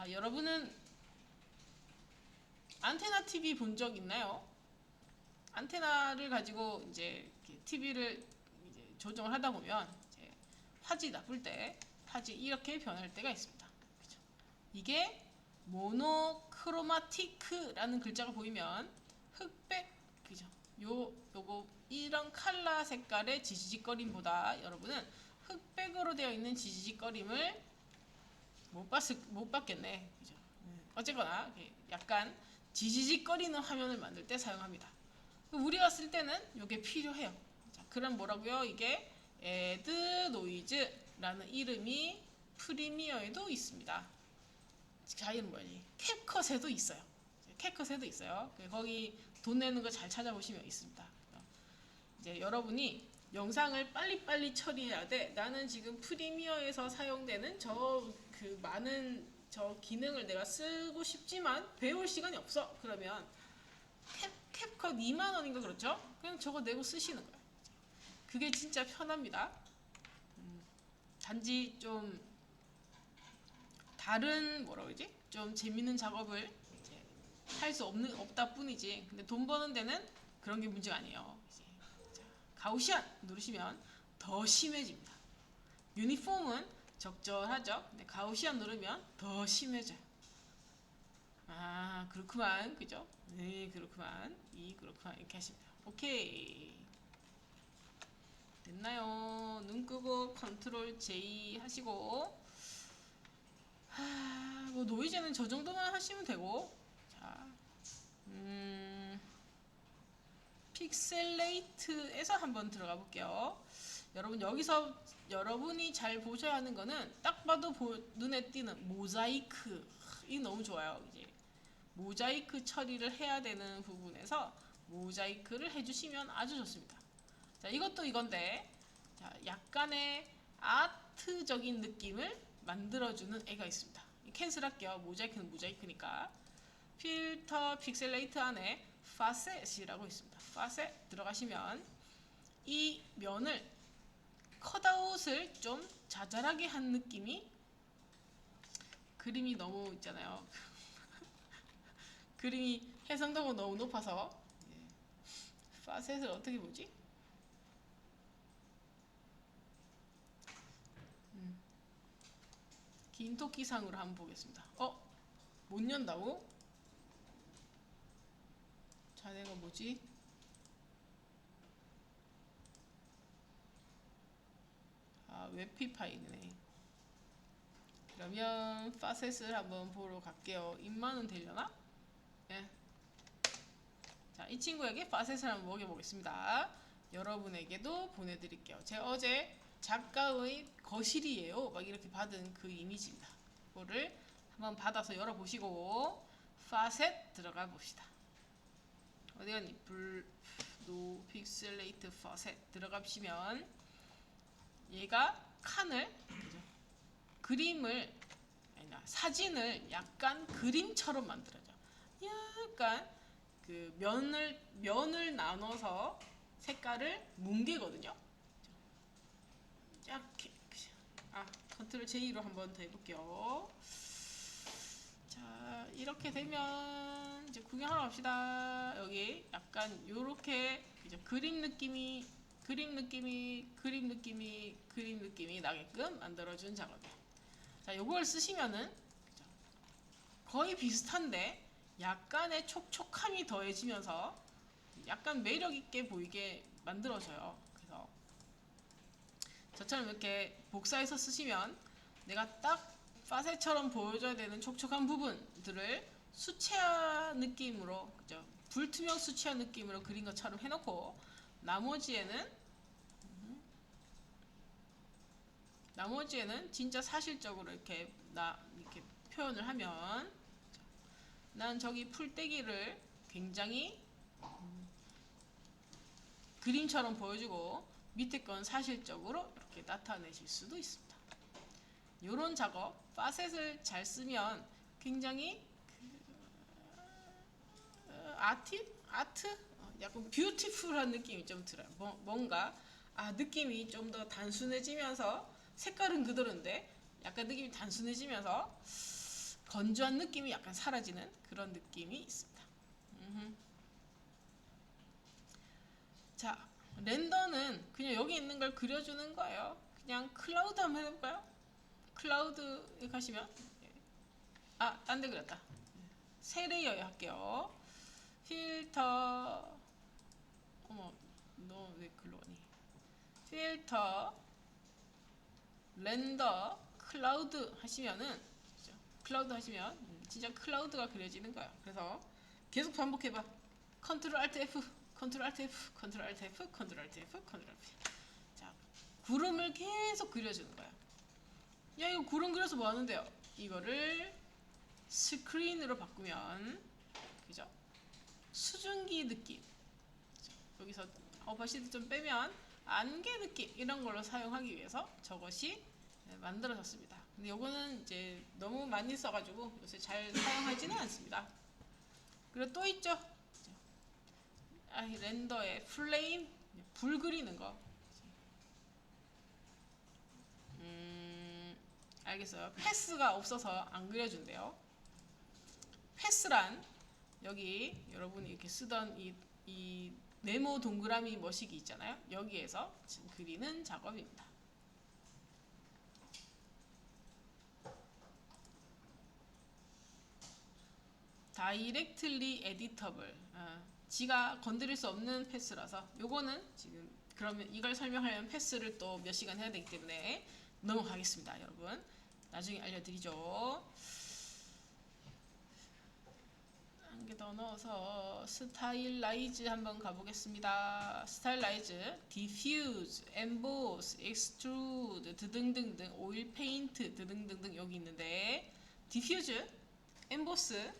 여러분은 안테나 TV 본 적 있나요? 안테나를 가지고 이제 TV를 이제 조정을 하다 보면 이제 화질이 나쁠 때 화질이 이렇게 변할 때가 있습니다. 그죠? 이게 모노크로마티크라는 글자가 보이면 흑백, 그죠? 요거 이런 칼라 색깔의 지지직거림보다 여러분은 흑백으로 되어 있는 지지직거림을 못 봤겠네. 그죠? 어쨌거나 약간 지지직거리는 화면을 만들 때 사용합니다. 우리가 쓸 때는 이게 필요해요. 자, 그럼 뭐라고요? 이게 애드노이즈라는 이름이 프리미어에도 있습니다. 자, 이름 뭐지? 캡컷에도 있어요. 캡컷에도 있어요. 거기 돈 내는 거 잘 찾아보시면 있습니다. 이제 여러분이 영상을 빨리빨리 처리해야 돼. 나는 지금 프리미어에서 사용되는 그 많은 기능을 내가 쓰고 싶지만 배울 시간이 없어. 그러면 캡컷 2만원인가 그렇죠? 그냥 저거 내고 쓰시는 거예요. 그게 진짜 편합니다. 단지 좀 다른 뭐라 그러지? 좀 재밌는 작업을 할 수 없다 뿐이지. 근데 돈 버는 데는 그런 게 문제가 아니에요. 자, 가우시안 누르시면 더 심해집니다. 유니폼은 적절하죠. 근데 가우시안 누르면 더 심해져요. 그렇구만. 그죠? 네, 그렇구만. 그렇구만. 이렇게 하시면 돼요. 오케이. 됐나요? 눈 끄고 컨트롤 J 하시고, 뭐 노이즈는 저 정도만 하시면 되고, 자, 픽셀레이트에서 한번 들어가 볼게요. 여러분, 여기서 여러분이 잘 보셔야 하는 거는 딱 봐도 눈에 띄는 모자이크. 이 너무 좋아요. 이제 모자이크 처리를 해야 되는 부분에서 모자이크를 해주시면 아주 좋습니다. 자, 이것도 이건데, 자, 약간의 아트적인 느낌을 만들어주는 애가 있습니다. 캔슬할게요. 모자이크는 모자이크니까. 필터 픽셀레이트 안에 파셋이라고 있습니다. 파셋 들어가시면 이 면을 컷아웃을 좀 자잘하게 한 느낌이, 그림이 너무 있잖아요. 그림이 해상도가 너무 높아서 파셋을 어떻게 보지? 긴 토끼상으로 한번 보겠습니다. 못 연다고? 자네가 뭐지? 웹피 파일이네. 그러면 파셋을 한번 보러 갈게요. 입만은 되려나? 네. 자, 이 친구에게 파셋을 한번 먹여보겠습니다. 여러분에게도 보내드릴게요. 제가 어제 작가의 거실이에요. 막 이렇게 받은 그 이미지입니다. 그거를 한번 받아서 열어보시고 파셋 들어가 봅시다. 어디 갔니? 노 픽셀레이트 파셋 들어가시면 얘가 칸을, 그죠? 그림을, 아니나 사진을 약간 그림처럼 만들어줘. 약간 그 면을 나눠서 색깔을 뭉개거든요. 이렇게. 컨트롤 J로 한번 더 해볼게요. 자, 이렇게 되면 이제 구경하러 갑시다. 여기 약간 요렇게 그림 느낌이 나게끔 만들어준 작업이에요. 자, 요걸 쓰시면은 거의 비슷한데 약간의 촉촉함이 더해지면서 약간 매력있게 보이게 만들어져요. 그래서 저처럼 이렇게 복사해서 쓰시면 내가 딱 파셋처럼 보여줘야 되는 촉촉한 부분들을 수채화 느낌으로, 그죠? 불투명 수채화 느낌으로 그린 것처럼 해놓고 나머지에는 진짜 사실적으로 이렇게 표현을 하면, 난 저기 풀떼기를 굉장히 그림처럼 보여주고 밑에 건 사실적으로 이렇게 나타내실 수도 있습니다. 이런 작업, 파셋을 잘 쓰면 굉장히 아트? 약간 뷰티풀한 느낌이 좀 들어요. 뭔가 느낌이 좀 더 단순해지면서 색깔은 그대로인데 약간 느낌이 단순해지면서 건조한 느낌이 약간 사라지는 그런 느낌이 있습니다. 자, 렌더는 그냥 여기 있는 걸 그려주는 거예요. 그냥 클라우드 한번 해볼까요? 클라우드에 가시면 딴 데 그렸다. 새 레이어 할게요. 필터 너 왜 글로 가니? 필터 렌더 클라우드 하시면은 클라우드 하시면 진짜 클라우드가 그려지는 거야. 그래서 계속 반복해봐. 컨트롤 알트 F, 컨트롤 알트 F, 컨트롤 알트 F, 컨트롤 알트 F, 컨트롤 F. 자, 구름을 계속 그려주는 거야. 야, 이거 구름 그려서 뭐 하는데요? 이거를 스크린으로 바꾸면, 그죠? 수증기 느낌. 여기서 오파시티 좀 빼면 안개 느낌 이런 걸로 사용하기 위해서 저것이 만들어졌습니다. 근데 요거는 이제 너무 많이 써가지고 요새 잘 사용하지는 않습니다. 그리고 또 있죠. 렌더에 플레임 불 그리는 거. 알겠어요. 패스가 없어서 안 그려준대요. 패스란 여기 여러분이 이렇게 쓰던 이 네모 동그라미 머시기 있잖아요. 여기에서 지금 그리는 작업입니다. 다이렉틀리 에디터블. 지가 건드릴 수 없는 패스라서 요거는 지금 그러면 이걸 설명하려면 패스를 또 몇 시간 해야 되기 때문에 넘어가겠습니다. 여러분 나중에 알려드리죠. 한 개 더 넣어서 스타일라이즈 한번 가보겠습니다. 스타일라이즈, 디퓨즈, 엠보스, 익스트루드 드등등등, 오일 페인트 드등등등 여기 있는데 디퓨즈, 엠보스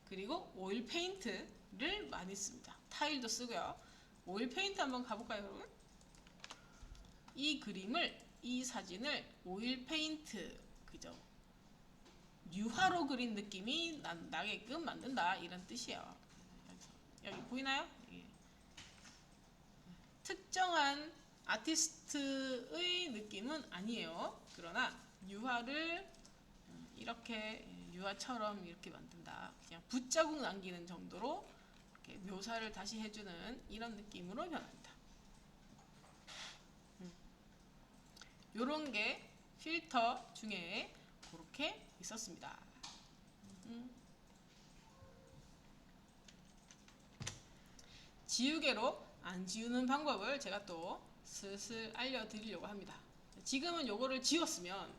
그리고 오일 페인트를 많이 씁니다. 타일도 쓰고요. 오일 페인트 한번 가볼까요, 여러분? 이 그림을 이 사진을 오일 페인트 그죠? 유화로 그린 느낌이 나게끔 만든다 이런 뜻이에요. 여기 보이나요? 특정한 아티스트의 느낌은 아니에요. 그러나 유화를 이렇게 유화처럼 이렇게 만든다. 그냥 붓자국 남기는 정도로 이렇게 묘사를 다시 해주는 이런 느낌으로 변합니다. 요런 게 필터 중에 그렇게 있었습니다. 지우개로 안 지우는 방법을 제가 또 슬슬 알려드리려고 합니다. 지금은 요거를 지웠으면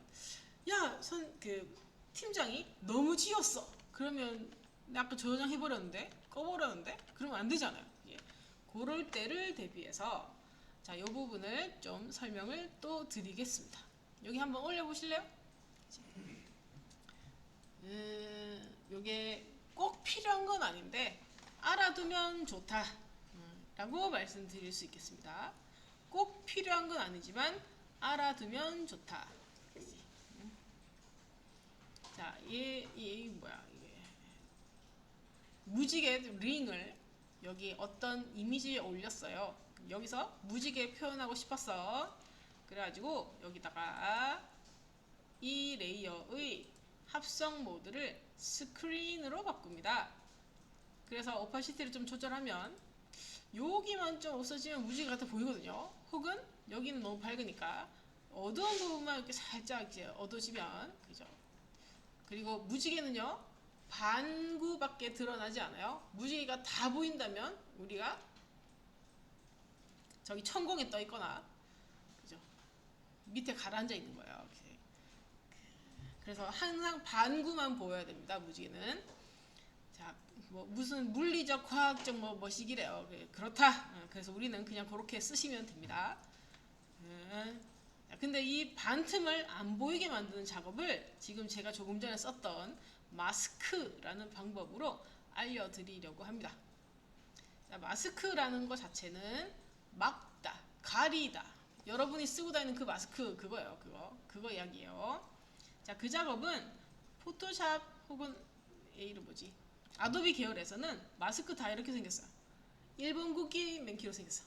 팀장이 너무 지웠어. 그러면 아까 저장해버렸는데 꺼버렸는데 그러면 안 되잖아요. 그럴 때를 대비해서 자, 요 부분을 좀 설명을 또 드리겠습니다. 여기 한번 올려보실래요? 요게 꼭 필요한 건 아닌데 알아두면 좋다 라고 말씀드릴 수 있겠습니다. 꼭 필요한 건 아니지만 알아두면 좋다. 자, 얘 뭐야 이게 무지개 링을 여기 어떤 이미지에 올렸어요. 여기서 무지개 표현하고 싶었어. 그래가지고 여기다가 이 레이어의 합성 모드를 스크린으로 바꿉니다. 그래서 오파시티를 좀 조절하면 여기만 좀 없어지면 무지개 같아 보이거든요. 혹은 여기는 너무 밝으니까 어두운 부분만 이렇게 살짝 이제 어두워지면 그죠? 그리고 무지개는요 반구밖에 드러나지 않아요. 무지개가 다 보인다면 우리가 저기 천공에 떠 있거나 그죠? 밑에 가라앉아 있는 거예요. 그래서 항상 반구만 보여야 됩니다. 무지개는. 자, 뭐 무슨 물리적, 과학적 뭐시기래요. 그렇다. 그래서 우리는 그냥 그렇게 쓰시면 됩니다. 근데 이 반틈을 안 보이게 만드는 작업을 지금 제가 조금 전에 썼던 마스크라는 방법으로 알려드리려고 합니다. 자, 마스크라는 것 자체는 막다, 가리다. 여러분이 쓰고 다니는 그 마스크 그거예요. 그거 이야기예요. 자, 그 작업은 포토샵 혹은 이름 뭐지? 아도비 계열에서는 마스크 다 이렇게 생겼어요. 1번 국기 맨키로 생겼어.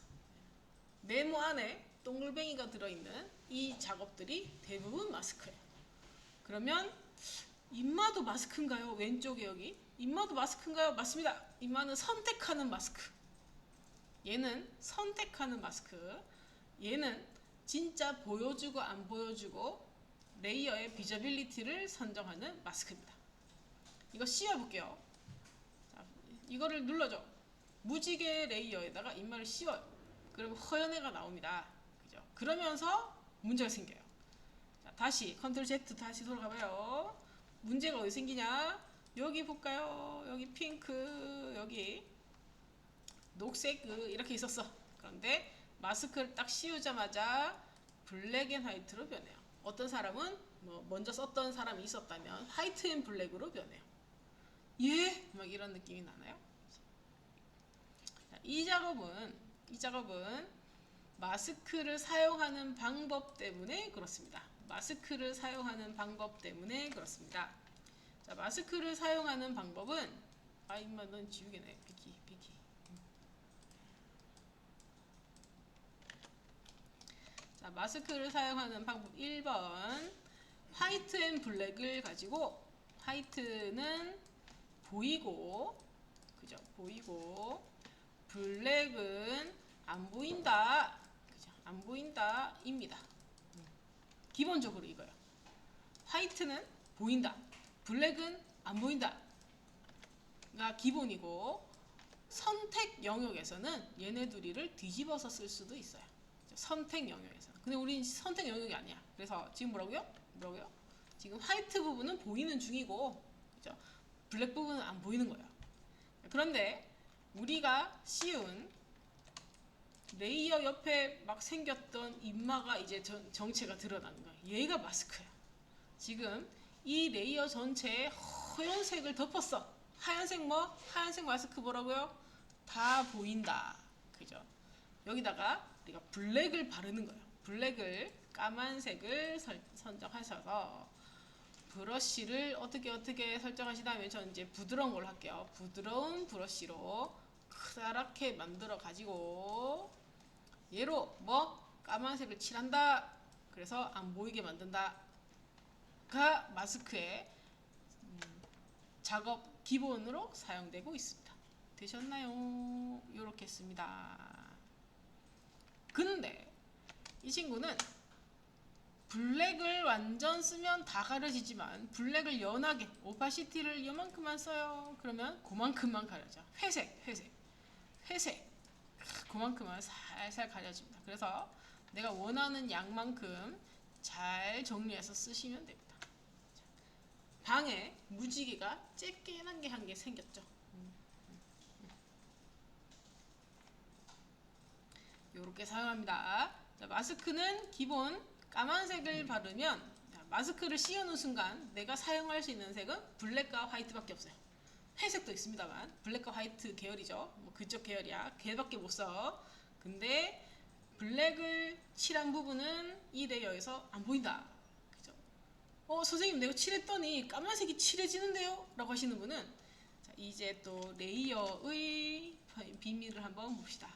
네모 안에 동글뱅이가 들어있는 이 작업들이 대부분 마스크예요. 그러면 인마도 마스크인가요? 왼쪽에 여기 인마도 마스크인가요? 맞습니다. 인마는 선택하는 마스크. 얘는 선택하는 마스크. 얘는 진짜 보여주고 안 보여주고 레이어의 비저빌리티를 선정하는 마스크입니다. 이거 씌워볼게요. 자, 이거를 눌러줘. 무지개 레이어에다가 인마를 씌워요. 그럼 허연 애가 나옵니다. 그죠? 그러면서 문제가 생겨요. 자, 다시 컨트롤 Z 다시 돌아가봐요. 문제가 어디 생기냐? 여기 볼까요? 여기 핑크, 여기 녹색 이렇게 있었어. 그런데 마스크를 딱 씌우자마자 블랙 앤 화이트로 변해요. 어떤 사람은 뭐 먼저 썼던 사람이 있었다면 화이트 앤 블랙으로 변해요. 예? 막 이런 느낌이 나나요? 자, 이 작업은 마스크를 사용하는 방법 때문에 그렇습니다. 마스크를 사용하는 방법 때문에 그렇습니다. 자, 마스크를 사용하는 방법은 임마 넌 지우개네. 비키. 자, 마스크를 사용하는 방법 1번 화이트 앤 블랙을 가지고 화이트는 보이고 그죠? 보이고 블랙은 안 보인다. 그죠? 안 보인다 입니다. 기본적으로 이거예요. 화이트는 보인다. 블랙은 안 보인다. 가 기본이고 선택 영역에서는 얘네 둘이를 뒤집어서 쓸 수도 있어요. 선택 영역에서는. 근데 우린 선택 영역이 아니야. 그래서 지금 뭐라고요? 지금 화이트 부분은 보이는 중이고 그죠? 블랙 부분은 안 보이는 거예요. 그런데 우리가 씌운 레이어 옆에 막 생겼던 인마가 이제 정체가 드러나는 거예요. 얘가 마스크야. 지금 이 레이어 전체에 하얀색을 덮었어. 하얀색 하얀색 마스크 뭐라고요? 다 보인다. 그죠? 여기다가 우리가 블랙을 바르는 거예요. 블랙을 까만색을 선정하셔서 브러쉬를 어떻게 설정하신 다음에 저는 이제 부드러운 걸로 할게요. 부드러운 브러쉬로 크다랗게 만들어 가지고 얘로 까만색을 칠한다. 그래서 안 보이게 만든다. 가 마스크의 작업 기본으로 사용되고 있습니다. 되셨나요? 이렇게 했습니다. 근데 이 친구는 블랙을 완전 쓰면 다 가려지지만 블랙을 연하게 오파시티를 이만큼만 써요. 그러면 그만큼만 가려져. 회색 그만큼만 살살 가려집니다. 그래서 내가 원하는 양만큼 잘 정리해서 쓰시면 됩니다. 방에 무지개가 쬐끈한 게 한 개 생겼죠. 이렇게 사용합니다. 자, 마스크는 기본 까만색을 바르면 마스크를 씌우는 순간 내가 사용할 수 있는 색은 블랙과 화이트밖에 없어요. 회색도 있습니다만 블랙과 화이트 계열이죠. 그쪽 계열이야. 걔밖에 못 써. 근데 블랙을 칠한 부분은 이 레이어에서 안 보인다. 그죠? 선생님 내가 칠했더니 까만색이 칠해지는데요? 라고 하시는 분은 자, 이제 또 레이어의 비밀을 한번 봅시다.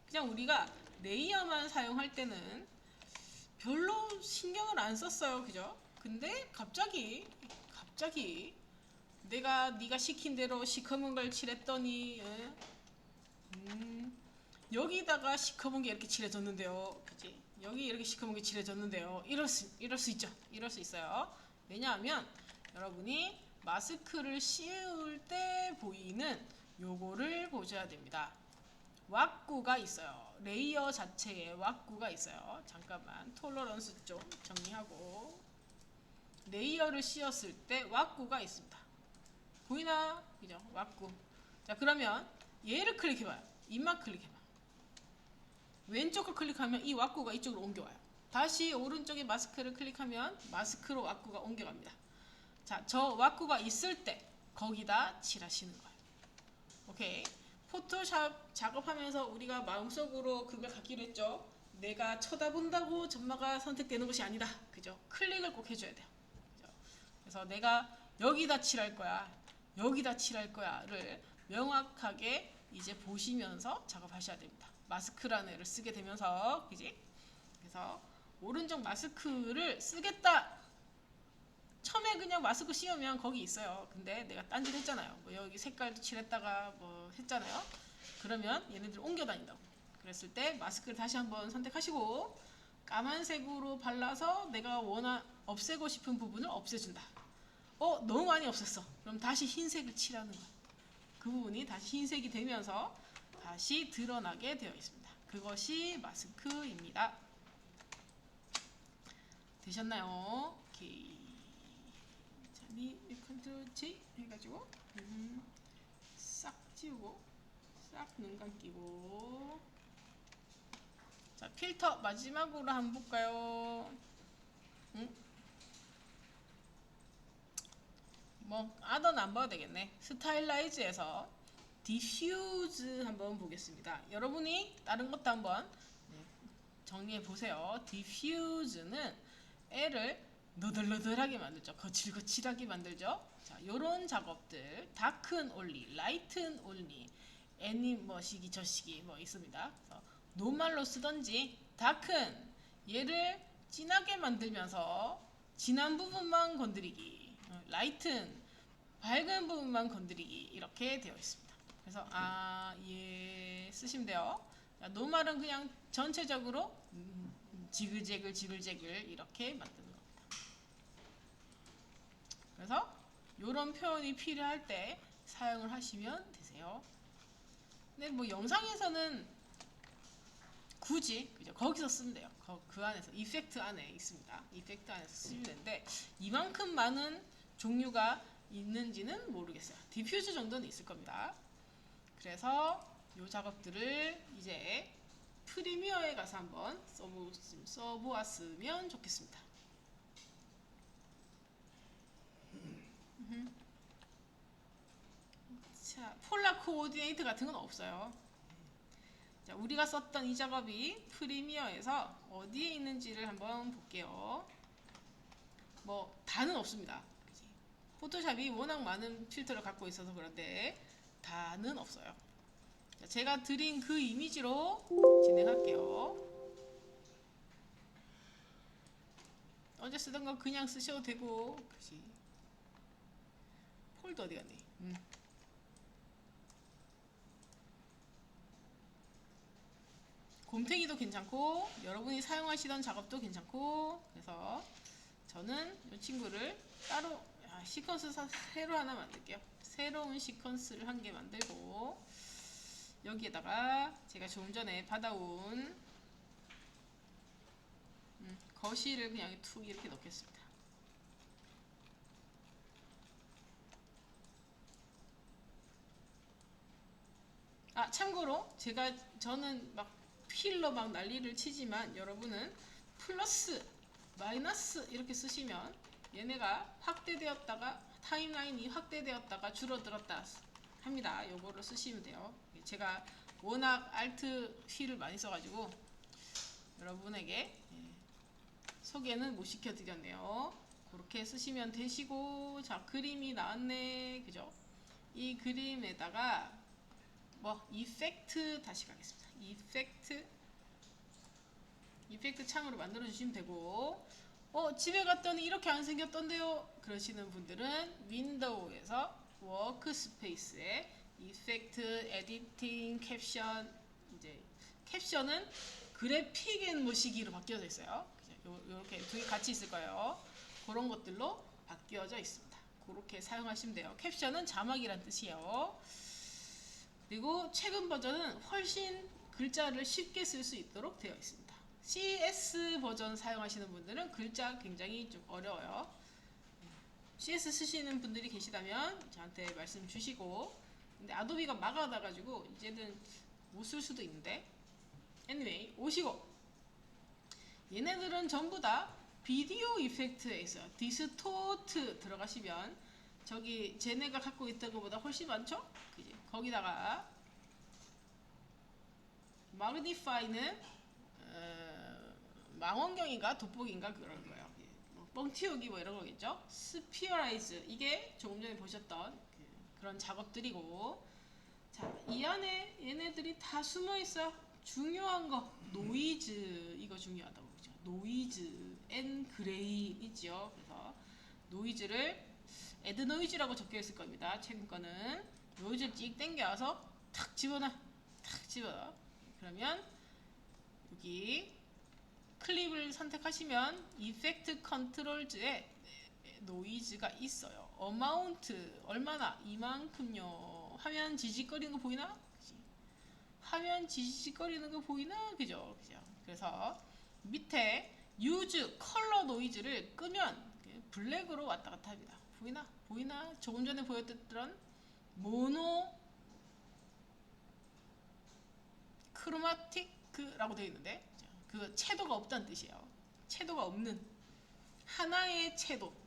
그냥 우리가 레이어만 사용할 때는 별로 신경을 안 썼어요. 그죠? 근데 갑자기 네가 시킨 대로 시커먼 걸 칠했더니 여기다가 시커먼 게 이렇게 칠해졌는데요. 그치? 여기 이렇게 시커먼 게 칠해졌는데요. 이럴 수 있죠. 이럴 수 있어요. 왜냐하면 여러분이 마스크를 씌울 때 보이는 요거를 보셔야 됩니다. 왁구가 있어요. 레이어 자체에 왁구가 있어요. 잠깐만 톨러런스 좀 정리하고 레이어를 씌웠을 때 왁구가 있습니다. 보이나? 그죠? 왁구. 자, 그러면 얘를 클릭해봐요. 입만 클릭해봐. 왼쪽을 클릭하면 이 왁구가 이쪽으로 옮겨와요. 다시 오른쪽에 마스크를 클릭하면 마스크로 왁구가 옮겨갑니다. 자, 저 왁구가 있을 때 거기다 칠하시는 거예요. 오케이. 포토샵 작업하면서 우리가 마음속으로 그걸 갖기로 했죠. 내가 쳐다본다고 점마가 선택되는 것이 아니다. 그죠? 클릭을 꼭 해줘야 돼요. 그죠? 그래서 내가 여기다 칠할 거야. 여기다 칠할 거야를 명확하게 이제 보시면서 작업하셔야 됩니다. 마스크라는 애를 쓰게 되면서, 그지? 그래서 오른쪽 마스크를 쓰겠다. 처음에 그냥 마스크 씌우면 거기 있어요. 근데 내가 딴짓 했잖아요. 뭐 여기 색깔도 칠했다가 뭐 했잖아요. 그러면 얘네들 옮겨 다닌다고. 그랬을 때 마스크를 다시 한번 선택하시고 까만색으로 발라서 내가 없애고 싶은 부분을 없애준다. 너무 많이 없앴어. 그럼 다시 흰색을 칠하는 거야. 그 부분이 다시 흰색이 되면서 다시 드러나게 되어 있습니다. 그것이 마스크입니다. 되셨나요? 오케이. 자, 컨트롤 J 해가지고 싹 지우고 싹 눈 감기고. 자, 필터 마지막으로 한번 볼까요? 뭐 아더는 안 봐도 되겠네. 스타일라이즈에서 디퓨즈 한번 보겠습니다. 여러분이 다른 것도 한번 정리해 보세요. 디퓨즈는 애를 너덜너덜하게 만들죠. 거칠거칠하게 만들죠. 자, 요런 작업들 다크는 올리, 라이트는 올리, 애니 뭐 시기 저 시기 뭐 있습니다. 그래서 노말로 쓰던지 다크는 얘를 진하게 만들면서 진한 부분만 건드리기, 라이트는 밝은 부분만 건드리기 이렇게 되어 있습니다. 그래서 쓰시면 돼요. 노말은 그냥 전체적으로 지글재글 이렇게 만드는 겁니다. 그래서 이런 표현이 필요할 때 사용을 하시면 되세요. 근데 뭐 영상에서는 굳이 그죠? 거기서 쓰면 돼요. 그 안에서 이펙트 안에 있습니다. 이펙트 안에서 쓰면 되는데 이만큼 많은 종류가 있는지는 모르겠어요. 디퓨즈 정도는 있을 겁니다. 그래서 이 작업들을 이제 프리미어에 가서 한번 써보았으면 좋겠습니다. 자, 폴라 코오디네이트 같은 건 없어요. 자, 우리가 썼던 이 작업이 프리미어에서 어디에 있는지를 한번 볼게요. 뭐 다는 없습니다. 포토샵이 워낙 많은 필터를 갖고 있어서 그런데 다는 없어요. 자, 제가 드린 그 이미지로 진행할게요. 어제 쓰던 거 그냥 쓰셔도 되고, 그치? 폴더 어디 갔니? 곰탱이도 괜찮고 여러분이 사용하시던 작업도 괜찮고. 그래서 저는 이 친구를 따로 시퀀스 새로 하나 만들게요. 새로운 시퀀스를 한 개 만들고 여기에다가 제가 조금 전에 받아온 거실을 그냥 툭 이렇게 넣겠습니다. 참고로 저는 막 필러 막 난리를 치지만 여러분은 플러스 마이너스 이렇게 쓰시면 얘네가 확대되었다가 타임라인이 확대되었다가 줄어들었다 합니다. 요거를 쓰시면 돼요. 제가 워낙 알트 휠을 많이 써가지고 여러분에게 소개는 못 시켜드렸네요. 그렇게 쓰시면 되시고. 자, 그림이 나왔네. 그죠? 이 그림에다가 뭐 이펙트 다시 가겠습니다. 이펙트 창으로 만들어 주시면 되고. 집에 갔더니 이렇게 안 생겼던데요? 그러시는 분들은 윈도우에서 워크스페이스에 이펙트, 에디팅, 캡션. 이제 캡션은 그래픽 앤 모시기로 바뀌어져 있어요. 이렇게 두 개 같이 있을 거예요. 그런 것들로 바뀌어져 있습니다. 그렇게 사용하시면 돼요. 캡션은 자막이란 뜻이에요. 그리고 최근 버전은 훨씬 글자를 쉽게 쓸 수 있도록 되어 있습니다. CS 버전 사용하시는 분들은 글자 굉장히 좀 어려워요. CS 쓰시는 분들이 계시다면 저한테 말씀 주시고. 근데 아도비가 막아놔가지고 이제는 못 쓸 수도 있는데, anyway 오시고. 얘네들은 전부 다 비디오 이펙트에 있어요. 디스토트 들어가시면 저기 쟤네가 갖고 있던 것보다 훨씬 많죠? 그지? 거기다가 마그니파이는 망원경인가 돋보기인가 그런 거예요. 뻥튀우기 뭐 이런 거겠죠? 스피어라이즈, 이게 조금 전에 보셨던 그런 작업들이고. 자, 자, 이 안에 얘네들이 다 숨어 있어. 중요한 거 노이즈 이거 중요하다고 그죠? 노이즈 앤 그레인이죠. 그래서 노이즈를 애드 노이즈라고 적혀 있을 겁니다. 최근 거는 노이즈를 찍 당겨서 탁 집어넣어. 탁 집어넣어. 그러면 여기 클립을 선택하시면 이펙트 컨트롤즈에 노이즈가 있어요. 어마운트 얼마나 이만큼요. 화면 지직거리는 거 보이나? 그치? 화면 지직거리는 거 보이나? 그죠? 그죠? 그래서 밑에 유즈 컬러 노이즈를 끄면 블랙으로 왔다 갔다 합니다. 보이나? 보이나? 조금 전에 보여드렸던 모노 크로마틱라고 되어 있는데 그 채도가 없다는 뜻이에요. 채도가 없는 하나의 채도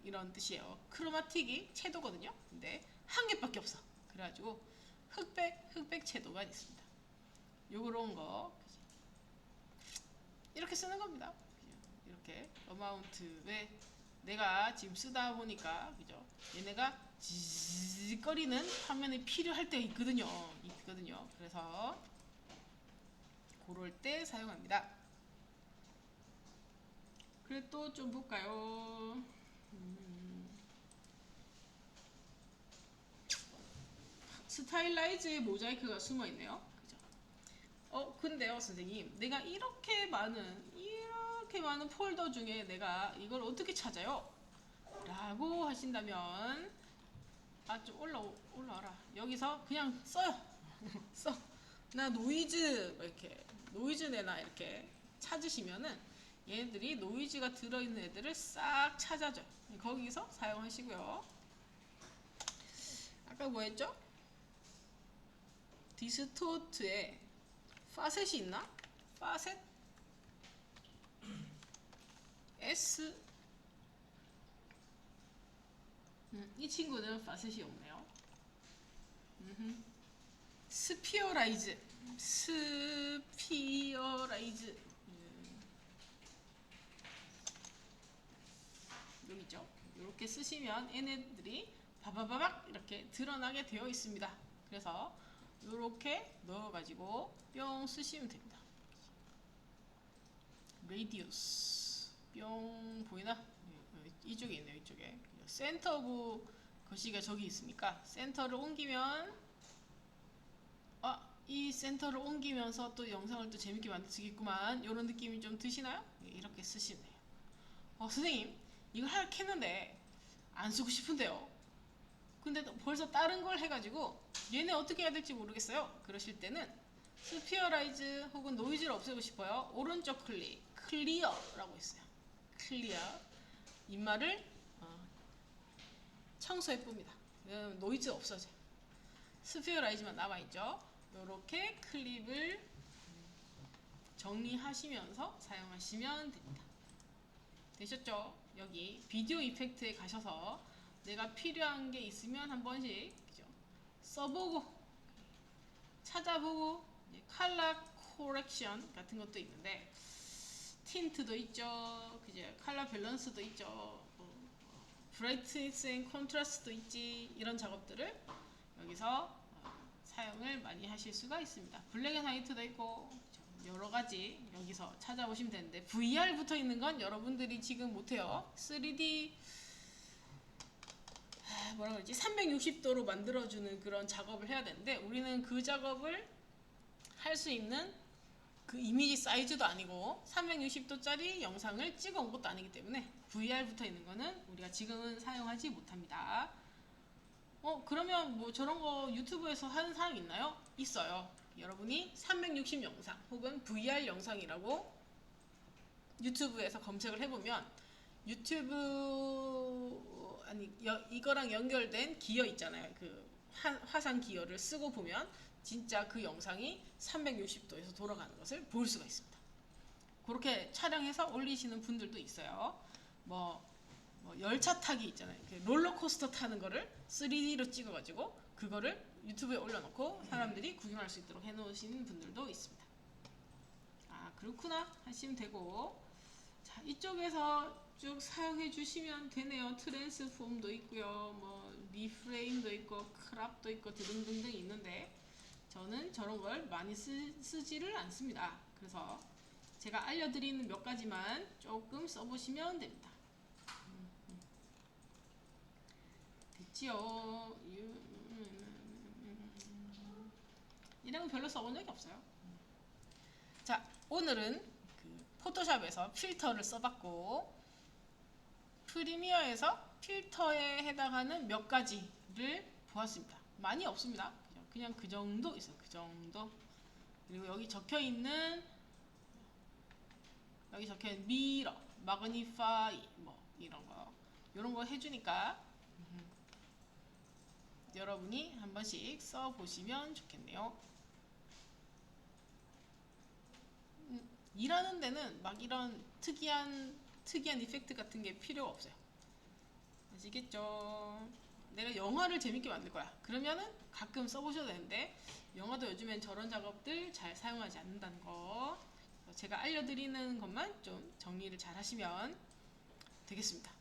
이런 뜻이에요. 크로마틱이 채도거든요. 근데 한 개밖에 없어. 그래가지고 흑백 채도가 있습니다. 요런 거 이렇게 쓰는 겁니다. 이렇게 어마운트 왜 내가 지금 쓰다 보니까 그죠? 얘네가 지직거리는 화면이 필요할 때가 있거든요. 그래서 그럴 때 사용합니다. 그래 또 좀 볼까요? 스타일라이즈에 모자이크가 숨어 있네요. 그죠? 근데요, 선생님, 내가 이렇게 많은 폴더 중에 내가 이걸 어떻게 찾아요? 라고 하신다면, 좀 올라와라. 여기서 그냥 써요. 써. 나 노이즈, 이렇게, 노이즈 내나 이렇게 찾으시면은 얘네들이 노이즈가 들어있는 애들을 싹 찾아줘. 거기서 사용하시고요. 아까 뭐 했죠? 디스토트에 파셋이 있나? 파셋 S 이 친구는 파셋이 없네요. 스피어라이즈 여기 있죠? 이렇게 쓰시면 얘네들이 바바바박 이렇게 드러나게 되어 있습니다. 그래서 이렇게 넣어가지고 뿅 쓰시면 됩니다. 레디우스 뿅 보이나? 이쪽에 있네요. 이쪽에 센터 오브 거시기가 저기 있으니까 센터를 옮기면 이 센터를 옮기면서 또 영상을 또 재밌게 만들 수 있겠구만. 이런 느낌이 좀 드시나요? 이렇게 쓰시면 돼요. 선생님 이걸 했는데 안 쓰고 싶은데요. 근데 벌써 다른 걸 해가지고 얘네 어떻게 해야 될지 모르겠어요. 그러실 때는 스피어라이즈 혹은 노이즈를 없애고 싶어요. 오른쪽 클리어라고 있어요. 클리어 입말을 청소해 봅니다. 노이즈 없어져요. 스피어라이즈만 남아있죠. 이렇게 클립을 정리하시면서 사용하시면 됩니다. 되셨죠? 여기 비디오 이펙트에 가셔서 내가 필요한 게 있으면 한 번씩 써보고 찾아보고 컬러 코렉션 같은 것도 있는데 틴트도 있죠. 그죠? 컬러 밸런스도 있죠. 브라이트니스 앤 컨트라스트도 있지. 이런 작업들을 여기서 사용을 많이 하실 수가 있습니다. 블랙 앤 화이트도 있고 여러 가지 여기서 찾아보시면 되는데 VR 붙어 있는 건 여러분들이 지금 못해요. 3D 뭐라 그러지? 360도로 만들어주는 그런 작업을 해야 되는데 우리는 그 작업을 할 수 있는 그 이미지 사이즈도 아니고 360도짜리 영상을 찍어 온 것도 아니기 때문에 VR 붙어 있는 거는 우리가 지금은 사용하지 못합니다. 그러면 뭐 저런 거 유튜브에서 하는 사람 있나요? 있어요. 여러분이 360 영상 혹은 VR 영상이라고 유튜브에서 검색을 해보면 유튜브 이거랑 연결된 기어 있잖아요. 그 화상 기어를 쓰고 보면 진짜 그 영상이 360도에서 돌아가는 것을 볼 수가 있습니다. 그렇게 촬영해서 올리시는 분들도 있어요. 열차 타기 있잖아요. 롤러코스터 타는 거를 3D로 찍어가지고 그거를 유튜브에 올려놓고 사람들이 구경할 수 있도록 해놓으신 분들도 있습니다. 그렇구나 하시면 되고, 자, 이쪽에서 쭉 사용해 주시면 되네요. 트랜스폼도 있고요. 리프레임도 있고 크랍도 있고 등등등 있는데 저는 저런 걸 많이 쓰지를 않습니다. 그래서 제가 알려드리는 몇 가지만 조금 써보시면 됩니다. 됐지요? 이런 건 별로 써본 적이 없어요. 자, 오늘은 그 포토샵에서 필터를 써봤고 프리미어에서 필터에 해당하는 몇 가지를 보았습니다. 많이 없습니다. 그냥 그 정도 있어요. 그 정도. 그리고 여기 적혀있는 미러, 마그니파이 뭐 이런 거 해주니까 여러분이 한 번씩 써보시면 좋겠네요. 일하는 데는 막 이런 특이한 이펙트 같은 게 필요 없어요. 아시겠죠? 내가 영화를 재밌게 만들 거야. 그러면은 가끔 써보셔도 되는데 영화도 요즘엔 저런 작업들 잘 사용하지 않는다는 거 제가 알려드리는 것만 좀 정리를 잘 하시면 되겠습니다.